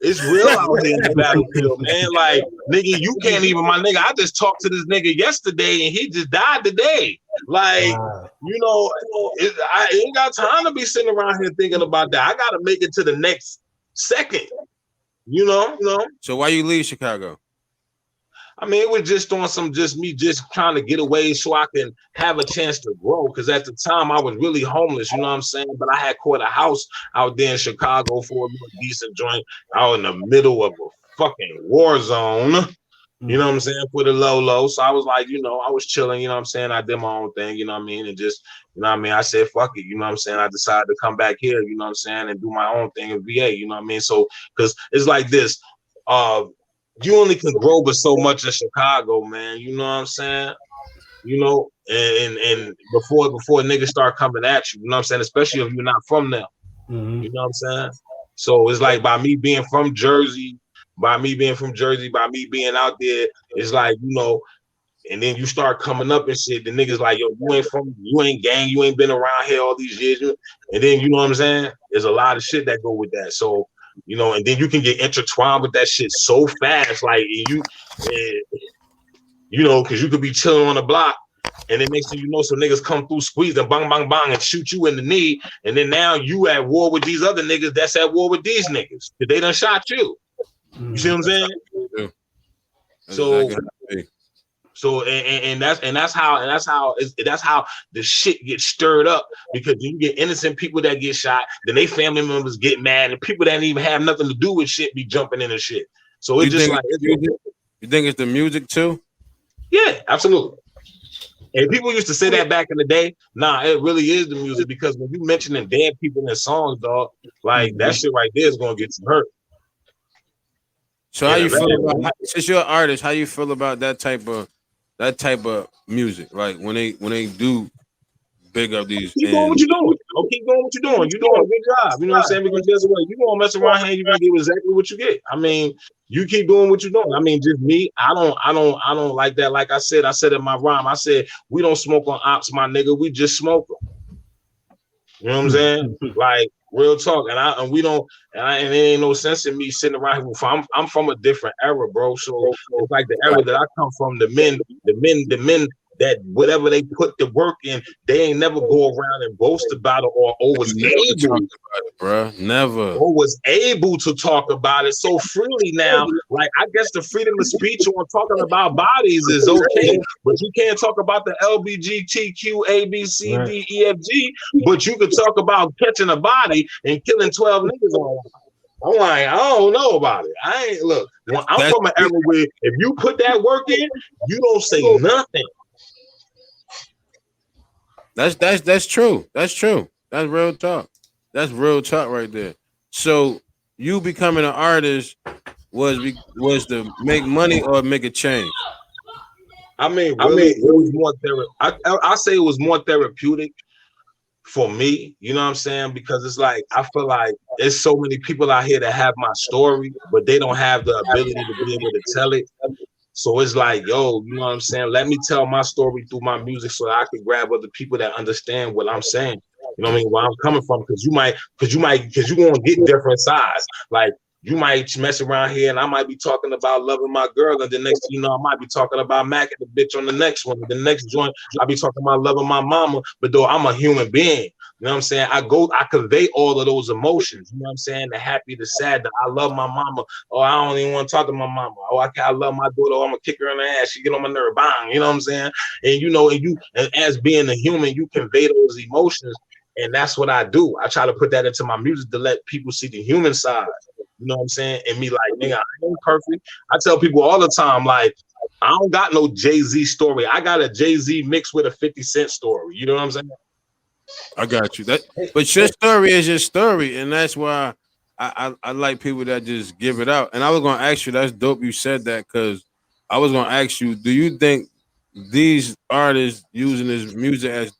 It's real out here in the battlefield, man. Like, nigga, you can't even, my nigga, I just talked to this nigga yesterday and he just died today. Like, you know, I ain't got time to be sitting around here thinking about that. I got to make it to the next second, you know? So why you leave Chicago? I mean, it was just on me trying to get away so I can have a chance to grow. Because at the time I was really homeless, you know what I'm saying? But I had caught a house out there in Chicago for a little decent joint out in the middle of a fucking war zone. You know what I'm saying? For the low. So I was like, you know, I was chilling, you know what I'm saying? I did my own thing, you know what I mean? And just, you know what I mean? I said, fuck it, you know what I'm saying? I decided to come back here, you know what I'm saying? And do my own thing in VA, you know what I mean? So, because it's like this, you only can grow but so much in Chicago, man. You know what I'm saying? You know, and before niggas start coming at you, you know what I'm saying? Especially if you're not from there. You know what I'm saying? So it's like by me being from Jersey, by me being out there, it's like, you know, and then you start coming up and shit, the niggas like, yo, you ain't gang, you ain't been around here all these years. And then, you know what I'm saying? There's a lot of shit that go with that. So, you know, and then you can get intertwined with that shit so fast, like you know, because you could be chilling on the block, and then next thing you know, some niggas come through, squeeze and bang, bang, bang, and shoot you in the knee, and then now you at war with these other niggas that's at war with these niggas because they done shot you. You see what I'm saying? Yeah. So that's how the shit gets stirred up, because you get innocent people that get shot, then they family members get mad, and people that didn't even have nothing to do with shit be jumping in and shit. So it's just like, you think it's the music too? Yeah, absolutely. And people used to say that back in the day. Nah, it really is the music, because when you mentioning dead people in songs, dog, like that shit right there is gonna get you hurt. So how you feel about, since you're an artist, how you feel about that type of music? Like when they do big up these. Keep doing what you're doing. Oh, keep doing what you're doing. You're doing a good job. You know what I'm saying? Because guess what? You gonna mess around here, you're gonna get exactly what you get. I mean, you keep doing what you're doing. I mean, just me, I don't like that. Like I said in my rhyme, I said, we don't smoke on ops, my nigga. We just smoke them. You know what I'm saying? Like, real talk. And it ain't no sense in me sitting around here. I'm from a different era, bro. So it's like the era that I come from, the men that whatever they put the work in, they ain't never go around and boast about it or was able, bro. Never. Or was able to talk about it so freely now. Like, I guess the freedom of speech on talking about bodies is okay, but you can't talk about the LBGTQ ABCDEFG, but you could talk about catching a body and killing 12 niggas on one. I'm like, I don't know about it. I'm from an era where if you put that work in, you don't say nothing. That's true. That's true. That's real talk. That's real talk right there. So you becoming an artist was to make money or make a change? I mean, really, it was more I say it was more therapeutic for me. You know what I'm saying? Because it's like I feel like there's so many people out here that have my story, but they don't have the ability to be able to tell it. So it's like, yo, you know what I'm saying? Let me tell my story through my music so that I can grab other people that understand what I'm saying. You know what I mean? Where I'm coming from, because you're gonna get different sides. Like you might mess around here and I might be talking about loving my girl, and the next thing you know, I might be talking about macking the bitch on the next one. The next joint, I'll be talking about loving my mama, but though I'm a human being. You know what I'm saying? I convey all of those emotions. You know what I'm saying? The happy, the sad, the I love my mama. Oh, I don't even want to talk to my mama. Oh, I love my daughter. Oh, I'm gonna kick her in the ass. She get on my nerve. Bang. You know what I'm saying? And you know, and as being a human, you convey those emotions. And that's what I do. I try to put that into my music to let people see the human side. You know what I'm saying? And me like, nigga, I ain't perfect. I tell people all the time, like, I don't got no Jay-Z story. I got a Jay-Z mixed with a 50 Cent story. You know what I'm saying? I got you. But your story is your story, and that's why I like people that just give it out. And I was gonna ask you, that's dope you said that, because I was gonna ask you, do you think these artists using this music as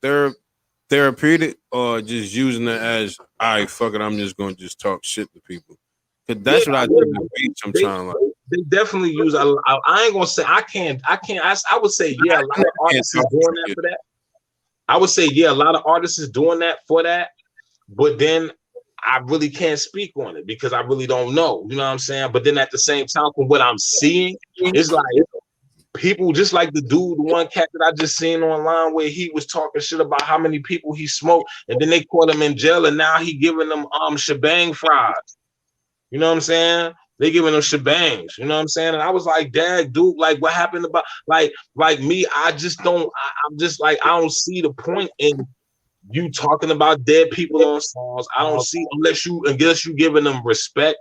therapeutic or just using it as, all right, fuck it, I'm just gonna just talk shit to people? Because that's what I do to beat sometimes. Like, they definitely use. I ain't gonna say I can't. I would say yeah, a lot of artists is doing that for that. I would say yeah, a lot of artists is doing that for that. But then I really can't speak on it because I really don't know. You know what I'm saying? But then at the same time, from what I'm seeing, it's like people just like the dude, the one cat that I just seen online where he was talking shit about how many people he smoked, and then they caught him in jail, and now he giving them shebang fries. You know what I'm saying? They giving them shebangs. You know what I'm saying? And I was like, Dad, dude, like what happened about like me? I just don't. I'm just like I don't see the point in you talking about dead people on songs. I don't see unless you giving them respect.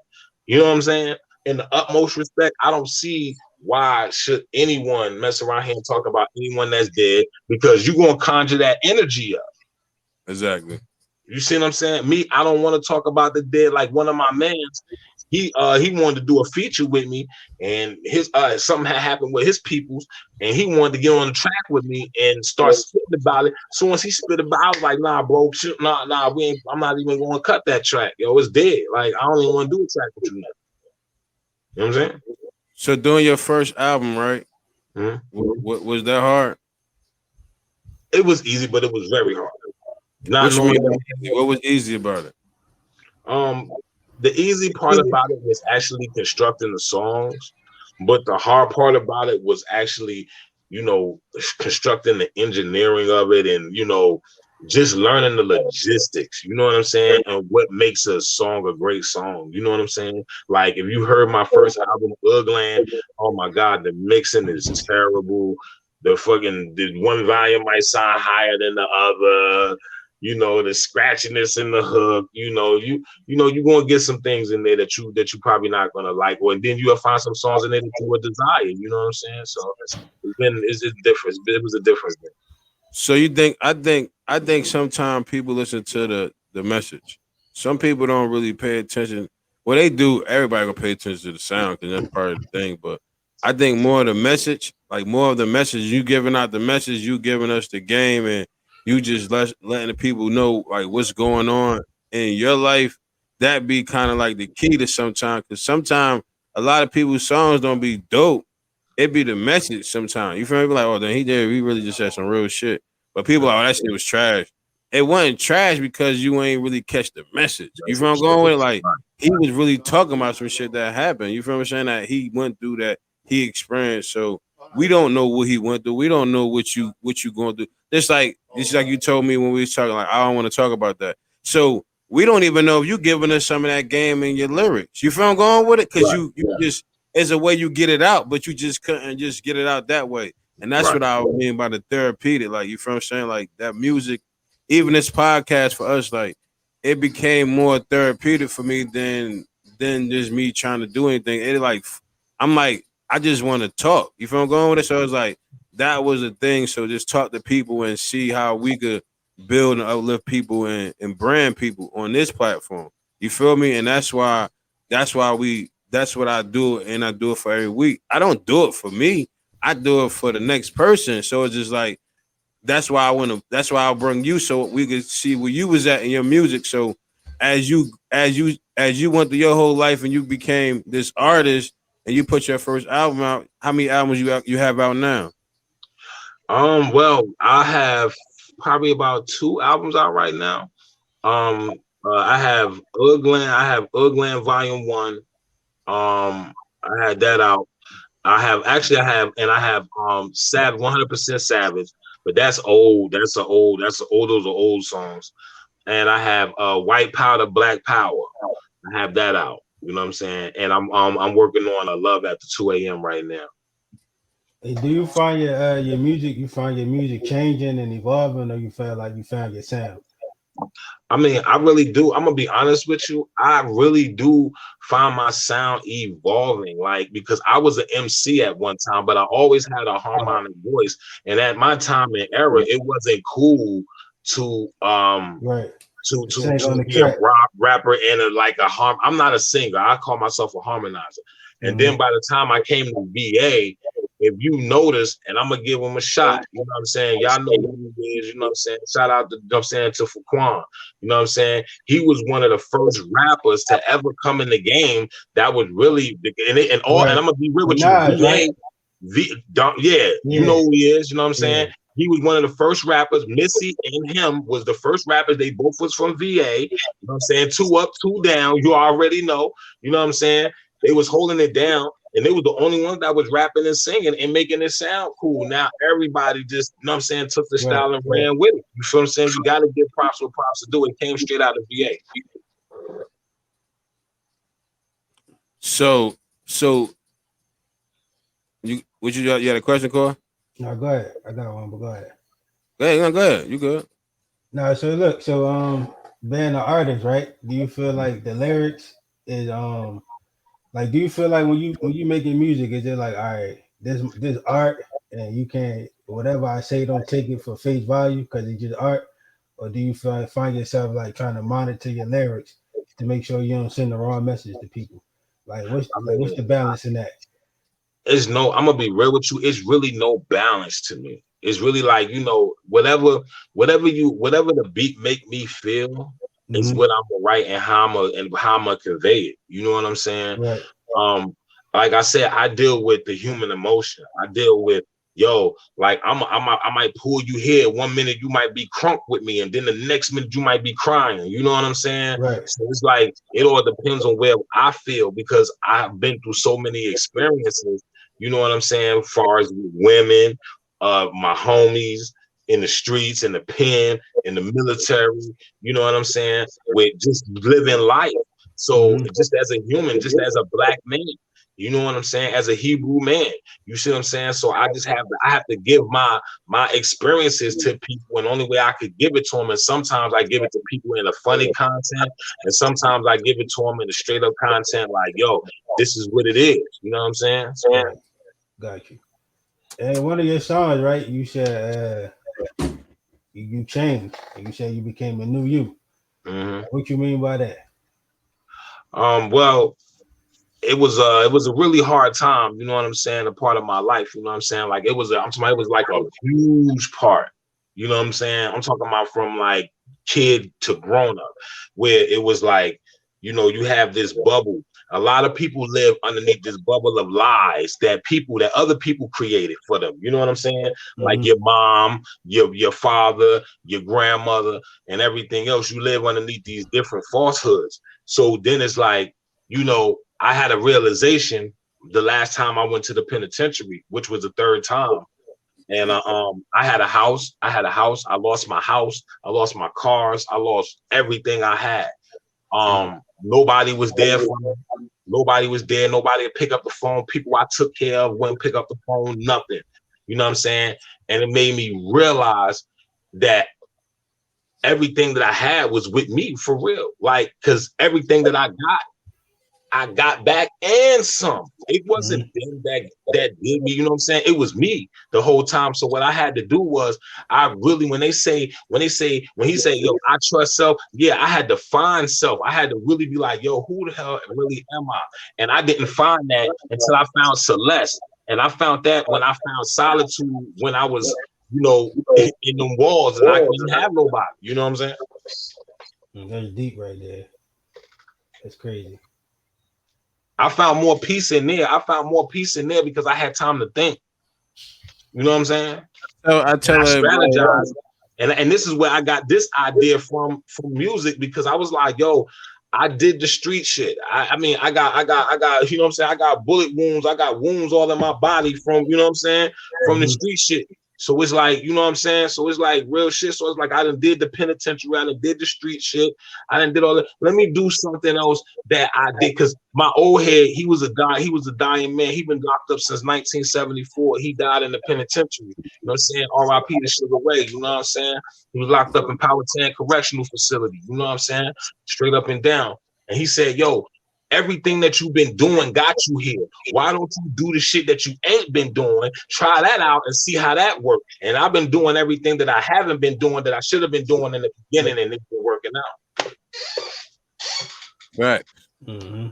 You know what I'm saying? In the utmost respect, I don't see why should anyone mess around here and talk about anyone that's dead, because you're gonna conjure that energy up. exactly. You see what I'm saying? Me, I don't want to talk about the dead. Like one of my mans, he wanted to do a feature with me, and his something had happened with his peoples, and he wanted to get on the track with me and start spitting about it. So once he spit about it, I was like, nah, bro, shit, nah, I'm not even going to cut that track. Yo, it's dead. Like, I don't even want to do a track with you now. You know what I'm saying? So doing your first album, right? Mm-hmm. What was that hard? It was easy, but it was very hard. What was easy about it? The easy part about it was actually constructing the songs, but the hard part about it was actually, constructing the engineering of it, and just learning the logistics. You know what I'm saying? And what makes a song a great song. You know what I'm saying? Like if you heard my first album, Ugland, oh my God, the mixing is terrible. The one volume might sound higher than the other. The scratchiness in the hook. You're gonna get some things in there that you probably not gonna like, and then you'll find some songs in there that you would desire. You know what I'm saying? So it's different. It was a different thing. So you think I think sometimes people listen to the message. Some people don't really pay attention. Well, they do. Everybody gonna pay attention to the sound because that's part of the thing. But I think more of the message, like more of the message, you giving out the message, you giving us the game, and you just letting the people know like what's going on in your life. That be kind of like the key to sometimes, because sometimes a lot of people's songs don't be dope. It be the message sometimes. You feel me? Like, oh, then he really just said some real shit. But people are like, oh, that shit was trash. It wasn't trash because you ain't really catch the message. You feel what I'm going with? Like, he was really talking about some shit that happened. You feel what I'm saying? That he went through, that he experienced. So we don't know what he went through. We don't know what you going through. Just like you told me when we was talking, like, I don't want to talk about that. So we don't even know if you giving us some of that game in your lyrics. You feel I'm going with it? Because you just, it's a way you get it out, but you just couldn't just get it out that way. And that's what I mean by the therapeutic. Like, you feel what I'm saying? Like that music, even this podcast for us, like it became more therapeutic for me than just me trying to do anything. It like, I'm like, I just want to talk. You feel I'm going with it? So it's like, that was a thing. So just talk to people and see how we could build and uplift people and brand people on this platform. You feel me? And that's why That's why that's what I do, and I do it for every week. I don't do it for me. I do it for the next person. So it's just like that's why I'll bring you so we could see where you was at in your music. So as you went through your whole life and you became this artist and you put your first album out, how many albums you have out now? Well, I have probably about 2 albums out right now. I have Ugland Volume 1. I had that out. I have Savage 100% Savage, but that's old. Those are old songs. And I have White Powder, Black Power. I have that out. You know what I'm saying? And I'm working on a Love After 2 a.m. right now. Hey, do you find your music? You find your music changing and evolving, or you feel like you found your sound? I mean, I really do. I'm gonna be honest with you. I really do find my sound evolving, like because I was an MC at one time, but I always had a harmonic voice. And at my time and era, it wasn't cool to Right. to be a rapper and a harm. I'm not a singer. I call myself a harmonizer. And then by the time I came to VA, if you notice, and I'm gonna give him a shot, you know what I'm saying? Y'all know who he is, you know what I'm saying? Shout out to, you know what I'm saying, to Faquan. You know what I'm saying? He was one of the first rappers to ever come in the game that was really and I'm gonna be real with you. VA, you know who he is, you know what I'm saying? He was one of the first rappers. Missy and him was the first rappers. They both was from VA. You know what I'm saying? 2 up, 2 down. You already know. You know what I'm saying? They was holding it down. And they were the only ones that was rapping and singing and making it sound cool. Now everybody just, you know what I'm saying, took the style and ran with it. You feel what I'm saying? You got to give props where props to do. It came straight out of VA. So you had a question, Cor? No, go ahead. I got one, but go ahead. Go ahead. You good? No, so look, being an artist, right? Do you feel like the lyrics is like, do you feel like when you making music, is it like, all right, this art, and you can't, whatever I say, don't take it for face value because it's just art, or do you find yourself like trying to monitor your lyrics to make sure you don't send the wrong message to people? What's the balance in that? I'm gonna be real with you. It's really no balance to me. It's really like, you know, whatever the beat make me feel. It's what I'm gonna write and how I'm gonna convey it. You know what I'm saying? Right. Like I said, I deal with the human emotion. I deal with like I might pull you here. 1 minute you might be crunk with me, and then the next minute you might be crying. You know what I'm saying? Right. So it's like it all depends on where I feel because I've been through so many experiences. You know what I'm saying? As far as women, my homies, in the streets, in the pen, in the military, you know what I'm saying? With just living life. So just as a human, just as a black man, you know what I'm saying? As a Hebrew man, you see what I'm saying? So I have to give my experiences to people, and the only way I could give it to them. And sometimes I give it to people in a funny content, and sometimes I give it to them in a straight up content, like, yo, this is what it is. You know what I'm saying? Right. Got you. And one of your songs, right? You said you changed. You said you became a new you. What you mean by that? Well, it was a really hard time, you know what I'm saying, a part of my life, you know what I'm saying? Like it was like a huge part, you know what I'm saying? I'm talking about from like kid to grown up, where it was like, you know, you have this bubble. A lot of people live underneath this bubble of lies that other people created for them. You know what I'm saying? Like your mom, your father, your grandmother, and everything else. You live underneath these different falsehoods. So then it's like, you know, I had a realization the last time I went to the penitentiary, which was the 3rd time. And I had a house. I lost my house. I lost my cars. I lost everything I had. Nobody was there for me. Nobody was there. Nobody would pick up the phone. People I took care of wouldn't pick up the phone. Nothing. You know what I'm saying? And it made me realize that everything that I had was with me for real. Like, because everything that I got I got back and some. It wasn't them that did me, you know what I'm saying? It was me the whole time. So what I had to do was I really when he say, yo, I trust self, yeah, I had to find self. I had to really be like, yo, who the hell really am I? And I didn't find that until I found Celeste. And I found that when I found solitude when I was, in them walls and I couldn't have nobody. You know what I'm saying? That's deep right there. That's crazy. I found more peace in there. Because I had time to think. You know what I'm saying? I strategize. And this is where I got this idea from music, because I was like, yo, I did the street shit. I mean, I got, you know what I'm saying? I got bullet wounds. I got wounds all in my body from, you know what I'm saying? From the street shit. So it's like, you know what I'm saying? So it's like real shit. So it's like I done did the penitentiary, I done did the street shit, I done did all that. Let me do something else that I did, because my old head, he was a dying man. He been locked up since 1974. He died in the penitentiary. You know what I'm saying? R.I.P. to Sugar Ray. You know what I'm saying? He was locked up in Powhatan Correctional Facility. You know what I'm saying? Straight up and down. And he said, yo, everything that you've been doing got you here. Why don't you do the shit that you ain't been doing? Try that out and see how that works. And I've been doing everything that I haven't been doing that I should have been doing in the beginning, and it's been working out. Right. Mm-hmm.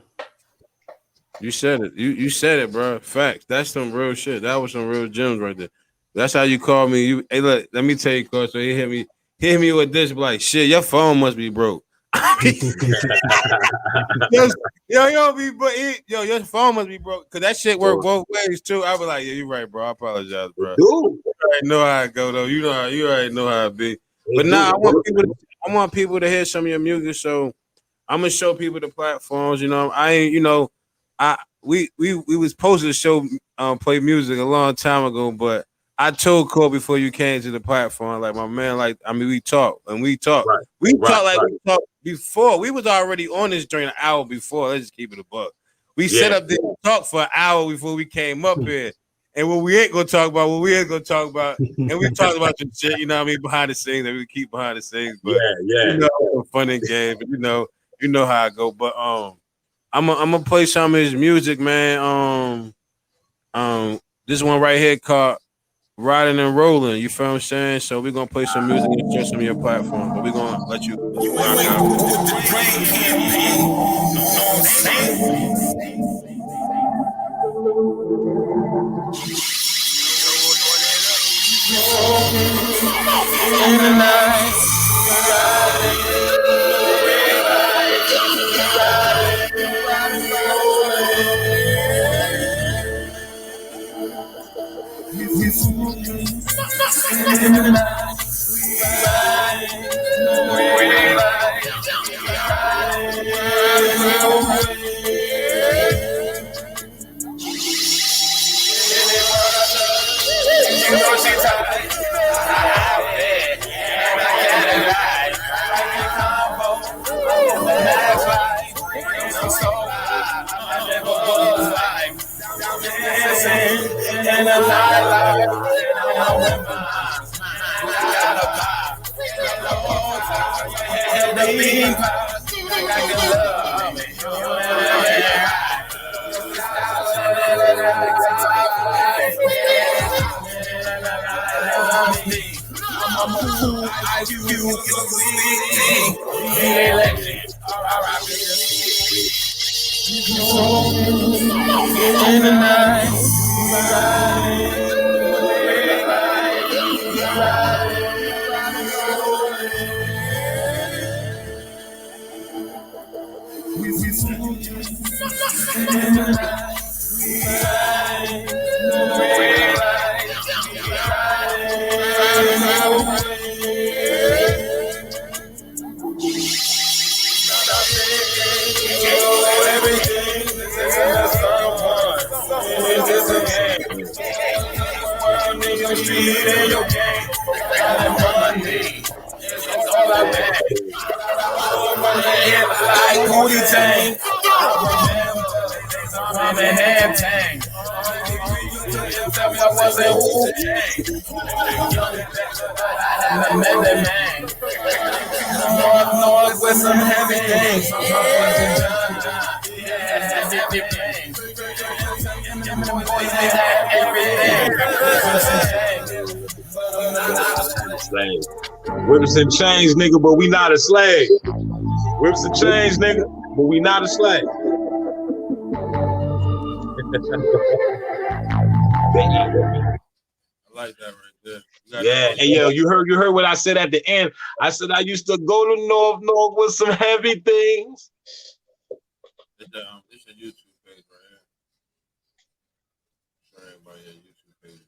You said it. You said it, bro. Facts. That's some real shit. That was some real gems right there. That's how you call me. Hey, look, let me tell you, cause so he hit me with this, like, shit, your phone must be broke. Your phone must be broke, cause that shit work both ways too. I was like, yeah, you're right, bro. I apologize, bro. You already know how it go though. You already know how it be. But now I want people to hear some of your music, so I'm gonna show people the platforms. You know, we was supposed to show play music a long time ago, but I told Cole before you came to the platform, like, my man, like, I mean, we talk. Right. We talked we talked before. We was already on this during an hour before. Let's just keep it a buck. We set up this talk for an hour before we came up here. And what we ain't gonna talk about, and we talked about the shit, you know what I mean, behind the scenes, and we keep behind the scenes. But you know, fun and game, but you know how I go. But I'm gonna play some of his music, man. This one right here called Riding and Rolling, you feel what I'm saying? So we're gonna play some music and share some of your platform, but we're gonna let you rock out. North with some heavy things. Slave. Whips and chains, nigga, but we not a slave. Whips and chains, nigga, but we not a slave. I like that right there. Yeah, and yo, you heard what I said at the end. I said I used to go to North with some heavy things. This is a YouTube page right here. Show everybody a YouTube page.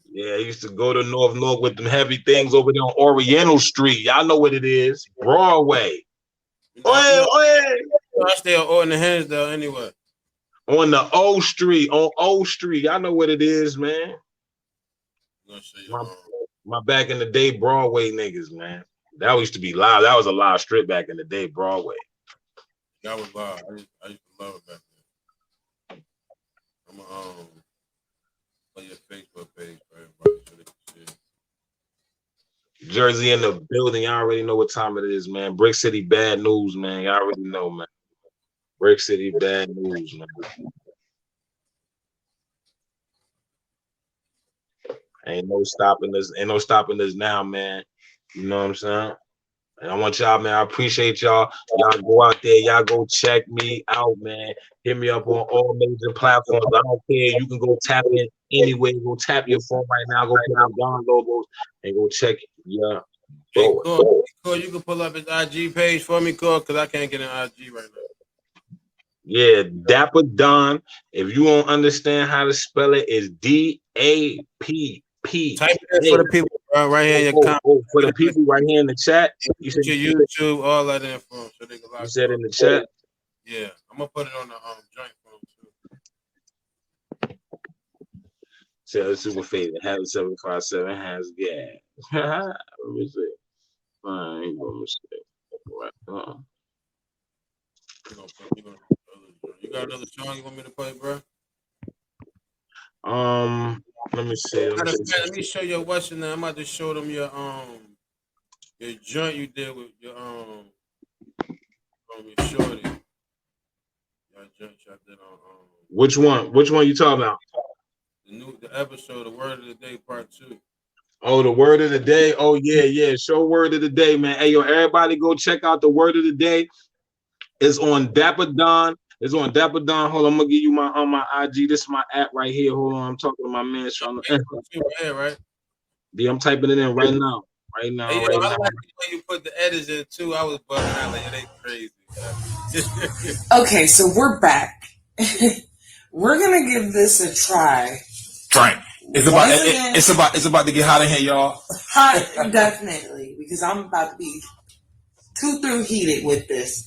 Yeah, I used to go to North with them heavy things over there on Oriental Street. Y'all know what it is. Broadway. I stay on the Hinsdale anyway. On the O Street, on O Street. Y'all know what it is, man. My back in the day Broadway niggas, man. That used to be live. That was a live strip back in the day, Broadway. That was live. I used to love it back then. I'm gonna play your Facebook page for everybody so they can see it. Jersey in the building. Y'all already know what time it is, man. Brick City bad news, man. Y'all already know, man. Brick City bad news, man. Ain't no stopping us. Ain't no stopping us now, man. You know what I'm saying? And I want y'all, man. I appreciate y'all. Y'all go out there. Y'all go check me out, man. Hit me up on all major platforms. I don't care. You can go tap in anywhere. Go tap your phone right now. Go put out Don Lobos and go check it. Yeah. Hey, cool. You can pull up his IG page for me, cool, because I can't get an IG right now. Yeah, Dapper Don. If you don't understand how to spell it, it's DAPP. Type it for the people right here in your comment. For the people right here in the chat. You said your YouTube, all that info. So they can you said in the chat? Yeah. I'm going to put it on the joint phone, too. Tell the super favorite. Have 757 has gas. Let me see. Fine, no mistake. Right. You got another song you want me to play, bro? Let me see. Let me show you what's in there. I'm about to show them your joint you did with your shorty. Your joint y'all did on Which one? Which one you talking about? The episode, the word of the day, part 2. Oh, the word of the day. Oh, yeah. Show word of the day, man. Hey, yo, everybody go check out the word of the day. It's on Dapper Don. It's on Dapper Don. Hold on, I'm gonna give you my IG. This is my app right here. Hold on, I'm talking to my man. Right? Yeah, I'm typing it in right now. Hey, I like the way you put the edits in too. I was bugging out like they crazy. Okay, so we're back. We're gonna give this a try. Right. It's about to get hot in here, y'all. Hot, definitely, because I'm about to be through heated with this.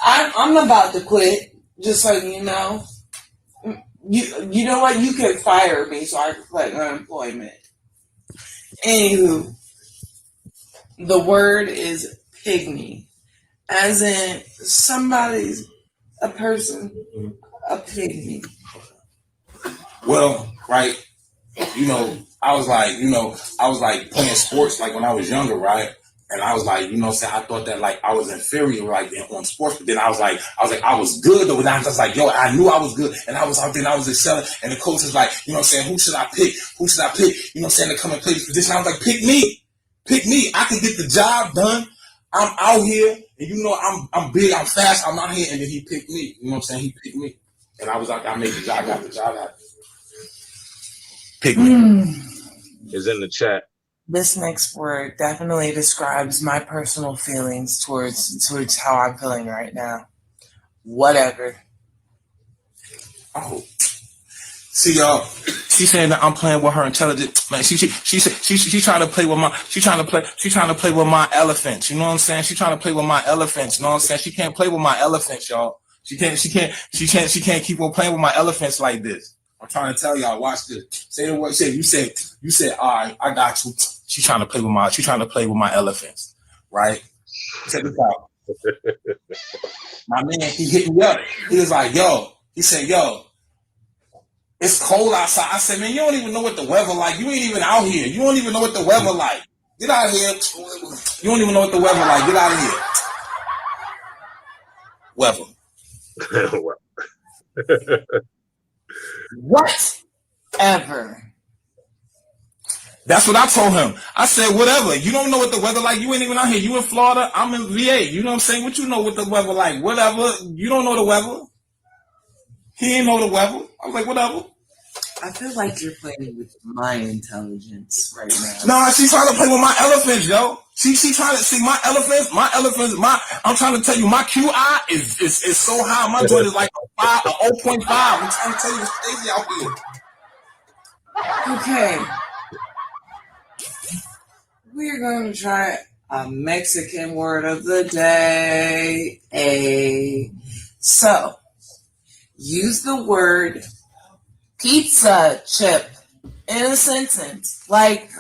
I'm about to quit, just so you know. You know what? You can fire me so I can collect unemployment. Anywho, the word is pygmy, as in a person, a pygmy. Well, right. I was like playing sports like when I was younger, right? And I was like, I thought that like I was inferior like on sports, but then I was like I was good though. And I was like, yo, I knew I was good, and I was out there and I was excelling. And the coach was like, who should I pick? To come and play this position? I was like, pick me. I can get the job done. I'm out here, and I'm big, I'm fast, I'm out here, and then he picked me. He picked me, and I was like, I made the job, I got the job out. Pick me. Is in the chat. This next word definitely describes my personal feelings towards how I'm feeling right now. Whatever. Oh, see y'all. She's saying that I'm playing with her intelligence. Man, she trying to play with my elephants. You know what I'm saying? She trying to play with my elephants. You know what I'm saying? She can't play with my elephants, y'all. She can't keep on playing with my elephants like this. I'm trying to tell y'all. Watch this. Say the word. You said. All right, I got you. She's trying to play with my elephants, right? Check this out. My man, he hit me up. He was like, yo. He said, yo, it's cold outside. I said, man, you don't even know what the weather like. You ain't even out here. You don't even know what the weather like. Get out of here. You don't even know what the weather like. Get out of here. Weather. Whatever. That's what I told him. I said, whatever. You don't know what the weather like. You ain't even out here. You in Florida. I'm in VA. You know what I'm saying? What you know what the weather like? Whatever. You don't know the weather. He ain't know the weather. I was like, whatever. I feel like you're playing with my intelligence right now. Nah, she's trying to play with my elephants, yo. She trying to see my elephants. I'm trying to tell you, my QI is so high. My joint is like a 0.5. I'm trying to tell you, it's crazy out here. Okay. We're going to try a Mexican word of the day. So, use the word pizza chip in a sentence. Like,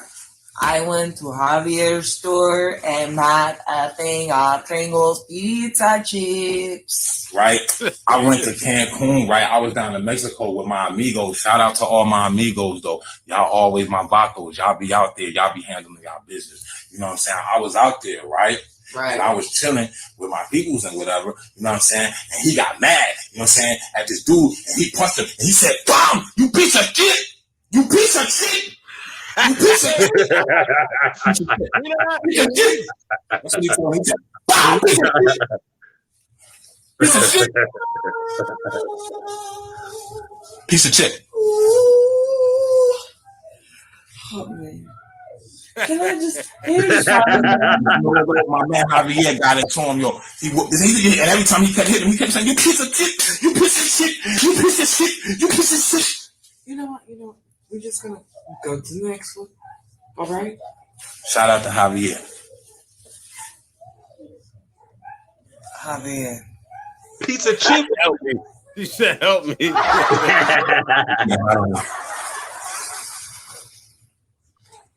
I went to Javier's store and bought a thing of Pringles pizza chips. Right? I went to Cancun, right? I was down in Mexico with my amigos. Shout out to all my amigos, though. Y'all always my vatos. Y'all be out there. Y'all be handling y'all business. You know what I'm saying? I was out there, right? Right. And I was chilling with my peoples and whatever. You know what I'm saying? And he got mad, you know what I'm saying, at this dude. And he punched him. And he said, "Bam! You piece of shit! You piece of shit! You piece of shit!" You know what? Piece of shit. That's what he told me. He said, "Bam! Piece of shit! Piece of shit! Piece of shit." Oh, man. Can I just my man Javier got it to him, yo. And every time he kept hitting him, he kept saying, "You piece of shit! You piece of shit! You piece of shit! You piece of shit!" You know what? We're just gonna go to the next one. All right. Shout out to Javier. Javier. Pizza chip. Help me. She said, "Help me."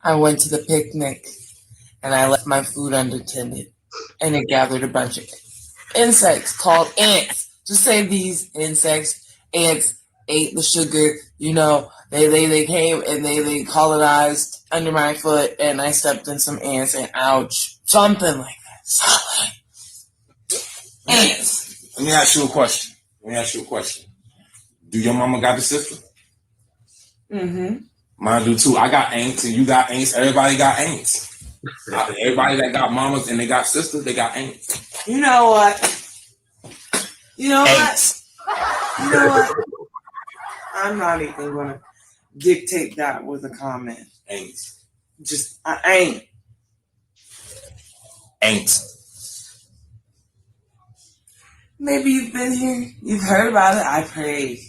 I went to the picnic and I left my food unattended, and it gathered a bunch of insects called ants. Just say these ants ate the sugar. You know, they came and they colonized under my foot, and I stepped in some ants, and ouch, something like that. Something. Ants. Let me ask you a question. Do your mama got a sister? Mm-hmm. Mine do too. I got aunts and you got aunts. Everybody got aunts. Everybody that got mamas and they got sisters, they got aunts. You know what? Aunts. You know what? I'm not even gonna dictate that with a comment. Aunts. Just I ain't. Aunts. Maybe you've been here. You've heard about it. I pray.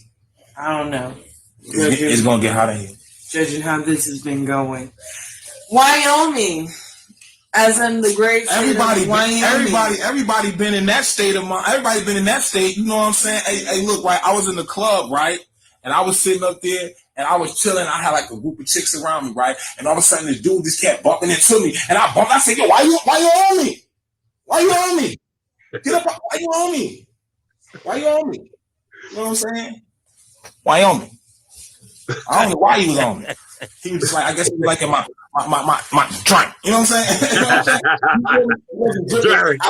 I don't know. It's gonna get hot in here. Judging how this has been going. Wyoming. As in the great state of Wyoming. Everybody been in that state of mind. Everybody been in that state. You know what I'm saying? Hey, look, right? I was in the club, right? And I was sitting up there and I was chilling. I had like a group of chicks around me, right? And all of a sudden this dude just kept bumping into me. And I bumped. I said, "Yo, why you on me? Why you on me? Get up! Why you on me? Why you on me?" You know what I'm saying? Why on me? I don't know why he was on me. He was just like, I guess he was like in my drink. You know what I'm saying? Drink.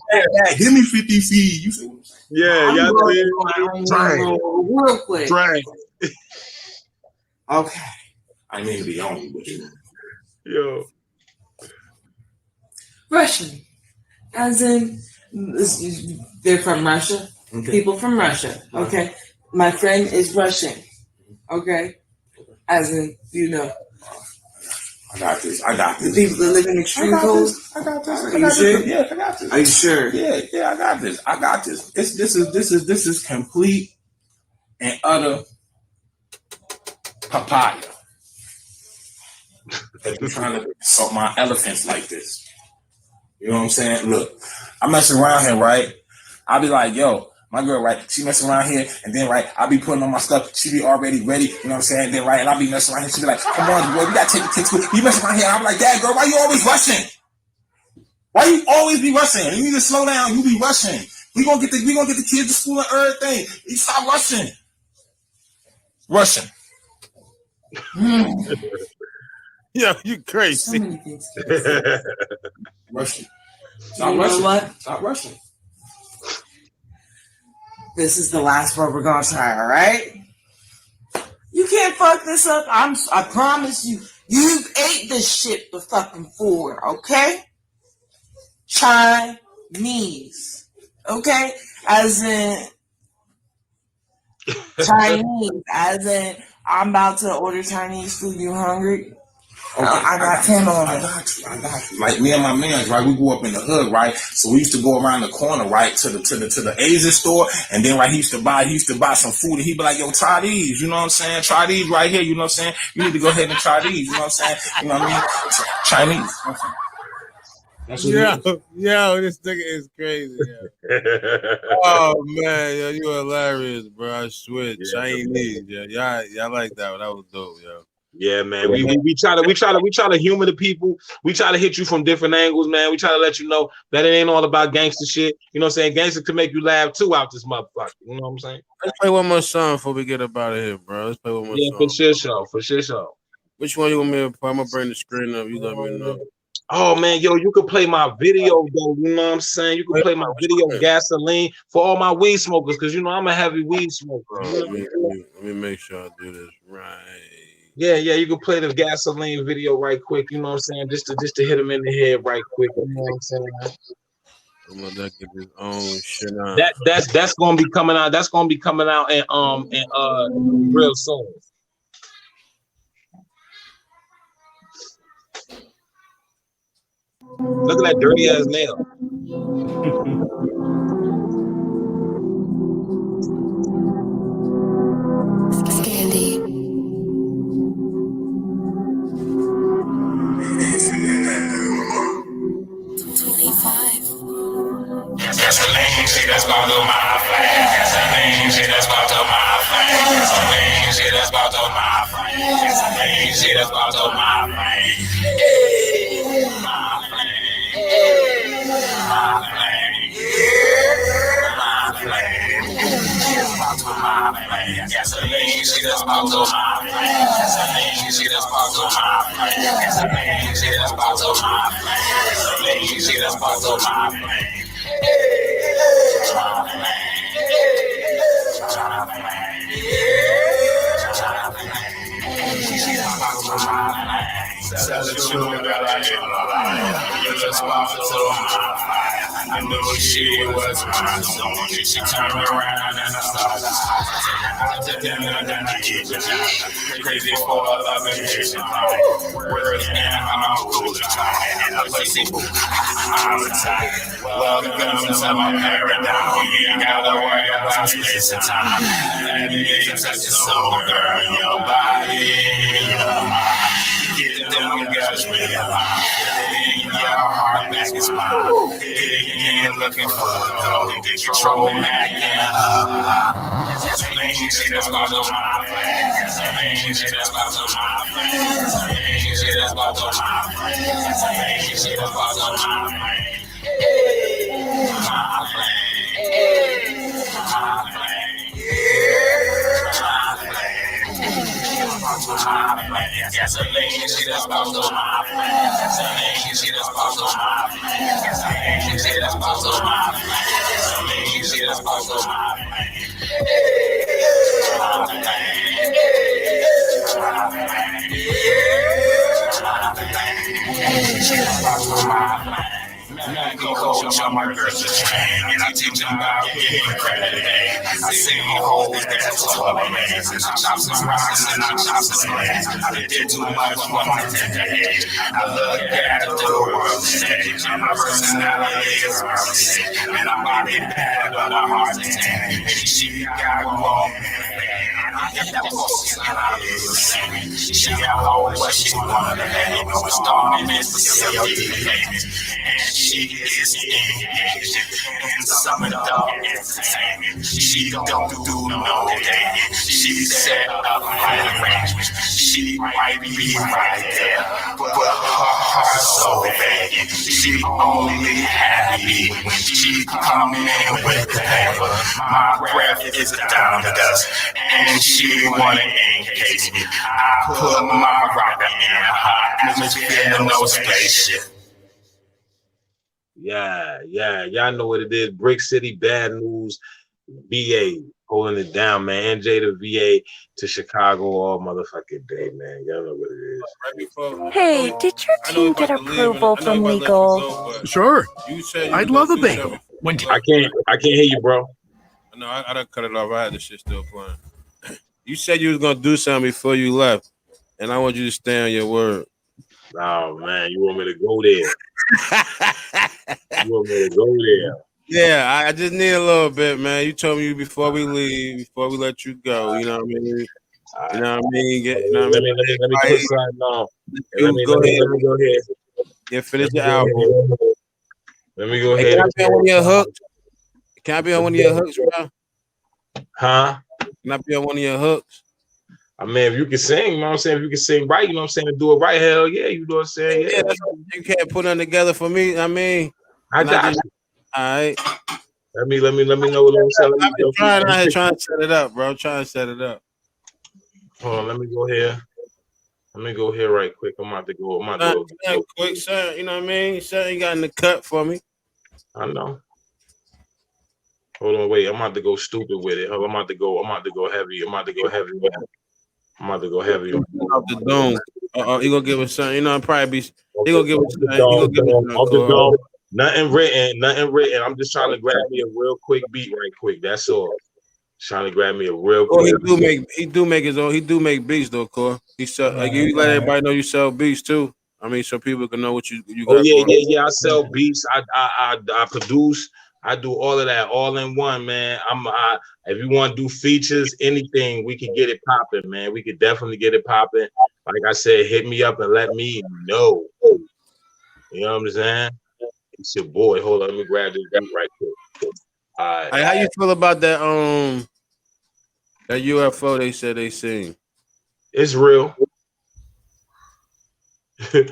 Yeah. Give me 50 feet. You feel what I'm saying? Yeah, real quick. Drink. Okay. I mean to be on you, but you know. Yo. Russian. As in, they're from Russia. Okay. People from Russia. Okay. My friend is Russian. Okay. As in, you know. I got this. The people that live in extreme cold. I got this. Are you sure? Yeah, I got this. Are you sure? Yeah, I got this. This is complete and utter papaya. That you're trying to insult my elephants like this. You know what I'm saying? Look, I'm messing around here, right? I'll be like, yo, my girl, right? She messing around here, and then, right, I'll be putting on my stuff. She be already ready, you know what I'm saying? And then, right, and I'll be messing around here. She be like, "Come on, boy, we gotta take the kids. You messing around here?" I'm like, "Dad, girl, why you always rushing? Why you always be rushing? You need to slow down. You be rushing. We gonna get the kids to school and everything. You stop rushing. Rushing. Yo, you So crazy. many things. Rushing. Stop rushing. What? Stop rushing. This is the last one we're gonna try, all right? You can't fuck this up. I promise you. You ate this shit before, okay? Chinese, okay? As in Chinese, as in I'm about to order Chinese food. You hungry? Okay, I got 10 on it. I got you. Like me and my man, right? We grew up in the hood, right? So we used to go around the corner, right, to the Asian store, and then right, he used to buy some food, and he'd be like, "Yo, try these." You know what I'm saying? Try these right here. You know what I'm saying? You need to go ahead and try these. You know what I'm saying? You know what I mean? Chinese. That's what yo, this nigga is crazy. Yo. Oh man, yo, you hilarious, bro. I swear, Chinese, yo, y'all like that one. That was dope, yo. Yeah, man. We try to humor the people. We try to hit you from different angles, man. We try to let you know that it ain't all about gangster shit. You know what I'm saying? Gangster can make you laugh too out this motherfucker. You know what I'm saying? Let's play one more song before we get up out of here, bro. Let's play one more song. For sure. Which one you want me to play? I'm gonna bring the screen up. You let me know. Oh man, yo, you can play my video though. You know what I'm saying? You can play my video Gasoline for all my weed smokers, because you know I'm a heavy weed smoker. Let me make sure I do this right. Yeah, you can play the Gasoline video right quick. You know what I'm saying? Just to hit him in the head right quick. You know what I'm saying? I'm gonna get his own shit on. That's gonna be coming out. That's gonna be coming out and real soon. Look at that dirty ass nail. Scandy. Gasoline, see that's about to my flame. Gasoline, see that's about to my flame. Gasoline, see that's about to my flame. Gasoline, see that's about to my flame. My flame. My flame. My flame. Gasoline, see that's about to my flame. Gasoline, see that's about to my flame. Gasoline, see that's about to my flame. Gasoline, see that's about to my flame. I knew she was mine, so when she turned around and I started I took dinner in the kitchen, crazy for a loving kitchen. Words and I'm cool time, and a pussy boot. I'm tired. Welcome to my paradise. You ain't gotta worry about space and time. Let me touch your soul, girl, your body, your mind. Get down, gush me alive. In your heart, back is mine. Again, looking for the gold. Control Mac and see that's about to my friends. See that's about to my friends. See that's about to my friends. See that's about to my friends. My friends. My friends. Gasoline, see that's about to my friends. Gasoline, see that's about to my friends. Gasoline, see that's about to my friends. Gasoline, see that's about to my friends. Coach on my girls to train, and I teach them about getting credit. I sing hoes that's all I man. I chop some rocks and I chop some land. I did too much for my decade. I look at the world stage, and my personality is perfect. And I'm body bad, but my heart is tan. She got grown. I get that pussy and I do the same. She got all what she wanted to have. No storming is the silly and she is engaged in some adult entertainment. She don't do no dating. She set up my arrangements. She might be right there, but her heart's so vacant. She only happy when she come in with the paper. My breath is down to dust, and she wanna engage me. I put my rocker in her atmosphere, no spaceship. Yeah. Y'all know what it is. Brick City, Bad News, VA holding it down, man. NJ to VA to Chicago all motherfucking day, man. Y'all know what it is. Right before, Hey, did your I know we team get about to leave, and approval I know we from about to let you legal? go, but Sure. you said I'd love a do bagel. something. I can't hear you, bro. No, I done cut it off. I had the shit still playing. You said you was gonna do something before you left, and I want you to stay on your word. Oh man, you want me to go there? You want me to go there? Yeah, I just need a little bit, man. You told me before we leave, before we let you go. You know what I mean? You know what I mean? You know what I mean? Let me put something on. Let me go ahead. go ahead. Yeah, finish the album. Let me go Hey, ahead. can I be on one of your hooks? Can I be on one of your hooks, bro? Huh? Can I be on one of your hooks? I mean, if you can sing, you know what I'm saying? If you can sing right, you know what I'm saying? To do it right, hell yeah, you know what I'm saying? Yeah. You can't put them together for me. I mean, I got you. All right. Let me know what I'm saying. I've been trying to set it up, bro. Trying to set it up. Hold on, let me go here. Let me go here right quick. I'm about to go. Quick, sir. You know what I mean? Sir, you got in the cut for me. I know. Hold on, wait. I'm about to go stupid with it. I'm about to go heavy. I'm about to go heavy. Off the dome. He gonna give us something. You know, probably be. He gonna give us something. Off the dome. Nothing written. I'm just trying to grab me a real quick beat right quick. That's all. Trying to grab me a real quick. He do make his own. He do make beats though, Core. He sell. Like you let everybody know you sell beats too. I mean, so people can know what you got. Oh yeah. I sell beats. I produce. I do all of that, all in one, man. If you want to do features, anything, we can get it popping, man. We could definitely get it popping. Like I said, hit me up and let me know. You know what I'm saying? It's your boy. Hold on, let me grab this beat right quick. All right. Hey, how you feel about that? That UFO they said they seen. It's real. All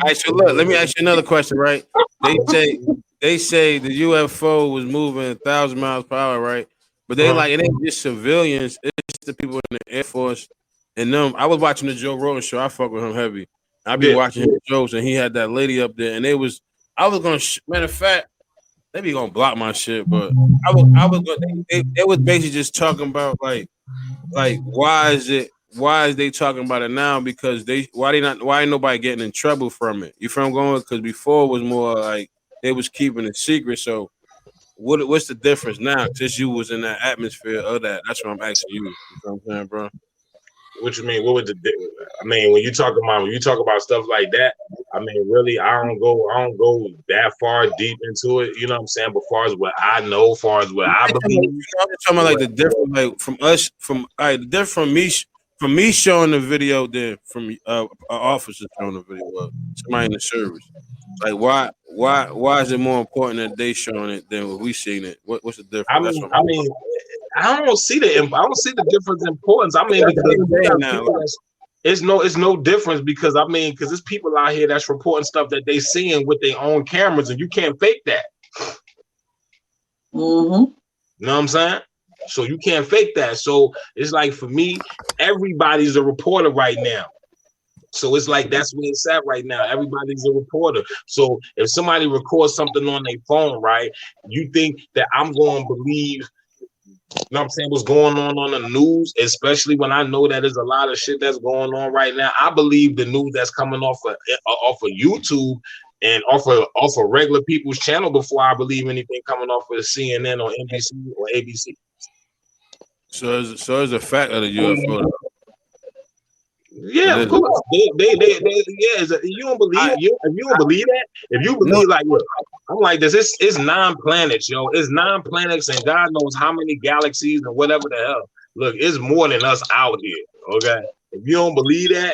right, so look, let me ask you another question, right? They say the UFO was moving 1,000 miles per hour, right? But they like it ain't just civilians, it's the people in the Air Force and them. I was watching the Joe Rogan show. I fuck with him heavy. I be watching his shows, and he had that lady up there, and I was gonna matter of fact, they be gonna block my shit, but I was gonna they was basically just talking about like why is they talking about it now? Because why ain't nobody getting in trouble from it? You feel I'm going? Because before it was more like they was keeping it secret. So what's the difference now? Since you was in that atmosphere of that, that's what I'm asking you. You know what I'm saying, bro? What you mean? What would I mean when you talk about stuff like that? I mean, really, I don't go that far deep into it. You know what I'm saying? But far as what I know, far as what I believe, I'm talking about like the difference, like the difference from me showing the video than from an officer showing the video of somebody in the service. Like why is it more important that they showing it than we seen it? What's the difference? I don't see the difference in importance. I mean, because it's no difference because there's people out here that's reporting stuff that they seeing with their own cameras, and you can't fake that. Mm-hmm. You know what I'm saying? So you can't fake that. So it's like for me, everybody's a reporter right now. So it's like that's where it's at right now. Everybody's a reporter. So if somebody records something on their phone, right, you think that I'm going to believe, you know what I'm saying, what's going on the news, especially when I know that there's a lot of shit that's going on right now. I believe the news that's coming off of YouTube and off of regular people's channel before I believe anything coming off of CNN or NBC or ABC. So it's a fact of the UFO. Yeah, of course. They you don't believe if you don't believe that, if you believe like look, I'm like this, it's 9 planets, yo. It's 9 planets and God knows how many galaxies and whatever the hell. Look, it's more than us out here. Okay. If you don't believe that,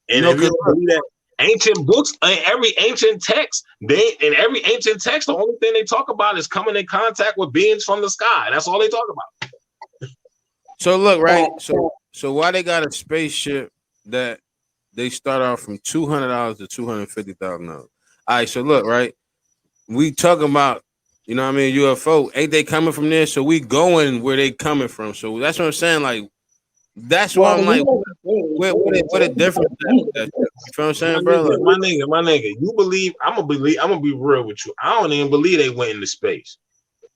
and if you don't believe that, ancient books, every ancient text, the only thing they talk about is coming in contact with beings from the sky. That's all they talk about. So look, right? So why they got a spaceship that they start off from $200 to $250,000? All right, so look, right? We talking about, you know what I mean, UFO. Ain't they coming from there? So we going where they coming from. So that's what I'm saying. Like That's why I'm like, what a difference that you feel what I'm saying, bro? My nigga, you believe I'm gonna be real with you. I don't even believe they went into space.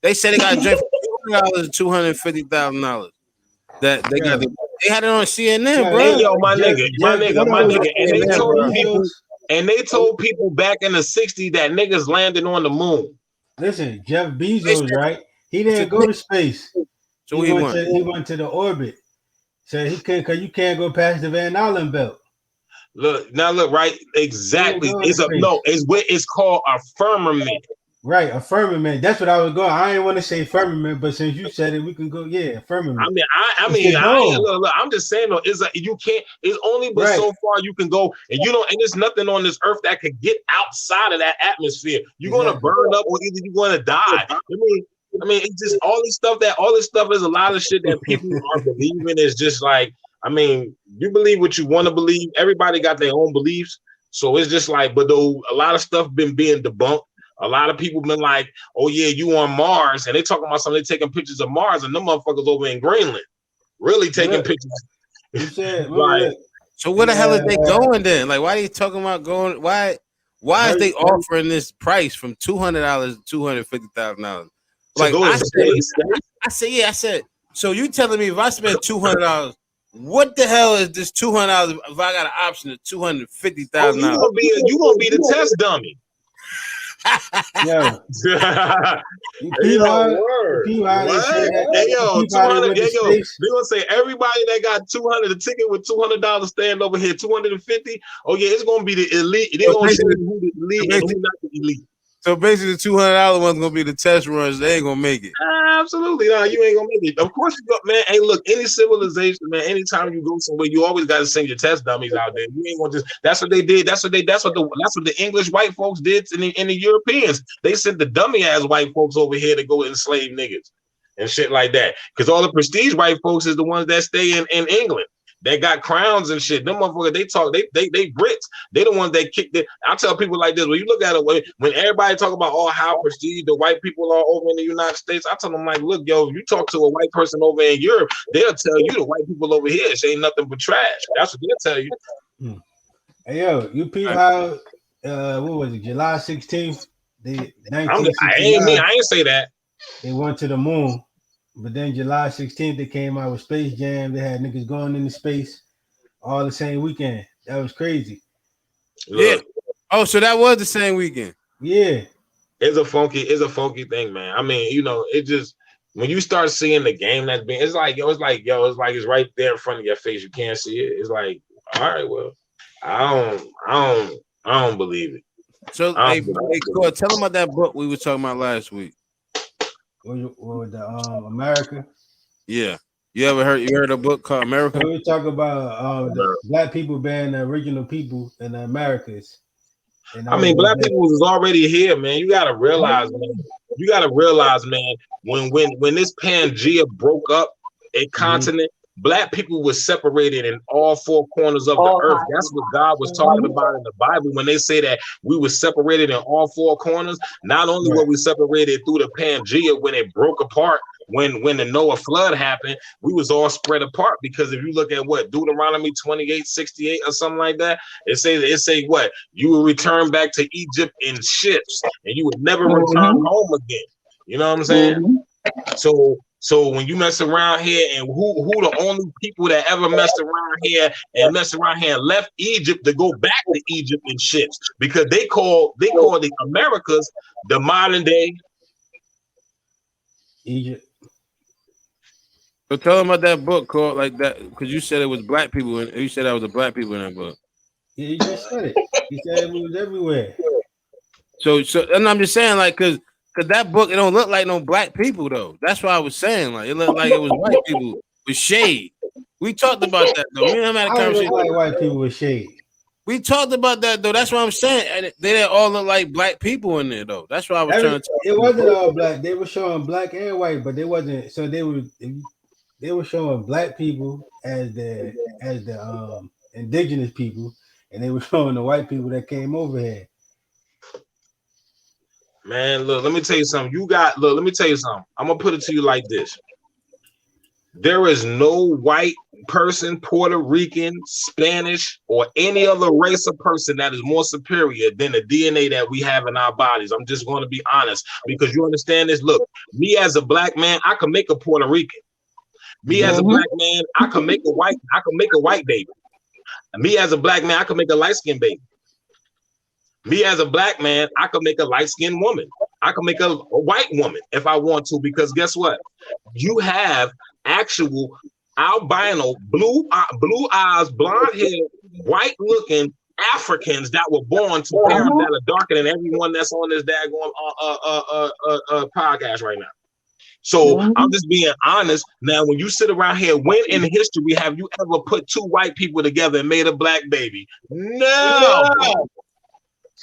They said they got a drink for $200 to $250,000. That they got they had it on CNN, bro. Hey, yo, my nigga, and they told people back in the 60s that niggas landed on the moon. Listen, Jeff Bezos, right? He didn't go to space. So he went to the orbit. So he couldn't, cause you can't go past the Van Allen belt. Look, right? Exactly. It's called a firmament. Right, a firmament. That's what I was going. I didn't want to say firmament, but since you said it, we can go. Yeah, firmament. Look, I'm just saying though, you can't. It's only but so far you can go, and and there's nothing on this earth that could get outside of that atmosphere. You're gonna burn up, or either you're gonna die. I mean, it's just all this stuff is a lot of shit that people are believing. Is just like, you believe what you want to believe. Everybody got their own beliefs, so it's just like, but though a lot of stuff been being debunked. A lot of people been like, oh yeah, you on Mars, and they talking about something, they taking pictures of Mars, and them motherfuckers over in Greenland really taking pictures. You said, so where the hell are they going then? Like, why are they talking about going? Why is they offering this price from $200 to $250,000? Like I said. So you telling me if I spend $200, what the hell is this $200 if I got an option of $250,000? You gonna be the test dummy. Yeah. They gonna say everybody that got 200, the ticket with $200 stand over here, 250. Oh yeah, it's gonna be the elite. They're gonna show you who the elite and who not the elite. So basically, the $200 one's gonna be the test runs. They ain't gonna make it. Absolutely, no, you ain't gonna make it. Of course, you got, man. Hey, look, any civilization, man. Anytime you go somewhere, you always got to send your test dummies out there. You ain't gonna just. That's what they did. That's what the English white folks did in the Europeans. They sent the dummy ass white folks over here to go enslave niggas and shit like that. Because all the prestige white folks is the ones that stay in England. They got crowns and shit. Them motherfuckers, they Brits. They the ones that kicked it. I tell people like this, when you look at it, when everybody talk about how prestige the white people are over in the United States, I tell them like, look, yo, you talk to a white person over in Europe, they'll tell you the white people over here ain't nothing but trash. That's what they'll tell you. Hey, yo, you peep how, what was it, July 16th? I ain't say that. They went to the moon. But then July 16th, they came out with Space Jam. They had niggas going into space all the same weekend. That was crazy. Yeah. Oh, so that was the same weekend. Yeah. It's a funky thing, man. I mean, it just when you start seeing the game that's being, it's like it's right there in front of your face. You can't see it. It's like, all right, well, I don't believe it. So hey, Core, tell them about that book we were talking about last week. What was the America? Yeah. You heard a book called America? We talk about the black people being the original people in the Americas. Black people was already here, man. You gotta realize, man. When this Pangea broke up a continent, black people were separated in all four corners of the earth. That's what God was talking about in the Bible when they say that we were separated in all four corners. Not only were we separated through the Pangea when it broke apart, when the Noah flood happened, we was all spread apart, because if you look at what Deuteronomy 28:68 or something like that, it say what? You will return back to Egypt in ships and you would never return home again. You know what I'm saying? So when you mess around here, and who the only people that ever messed around here and left Egypt to go back to Egypt in ships, because they call the Americas the modern day Egypt. So tell them about that book called like that, because you said it was black people, and you said that was the black people in that book. Yeah, you just said it. You said it was everywhere. So and I'm just saying, like, because that book, it don't look like no black people though. That's why I was saying, like, it looked like it was white people with shade. We talked about that though. We didn't have a conversation. Like white people with shade. We talked about that though. That's what I'm saying. And they didn't all look like black people in there though. That's why I was trying to. It wasn't all black. They were showing black and white, but they wasn't. So they were showing black people as the indigenous people, and they were showing the white people that came over here. Man, look, let me tell you something. Let me tell you something. I'm gonna put it to you like this. There is no white person, Puerto Rican, Spanish, or any other race of person that is more superior than the DNA that we have in our bodies. I'm just going to be honest, because you understand this. Look, me as a black man, I can make a Puerto Rican. Me as a black man, I can make a white baby. Me as a black man, I can make a light-skinned baby. Me as a black man, I could make a light-skinned woman. I could make a white woman if I want to, because guess what? You have actual albino, blue eyes, blonde hair, white looking Africans that were born to parents that are darker than everyone that's on this daggone podcast right now. So I'm just being honest. Now, when you sit around here, when in history have you ever put two white people together and made a black baby? No.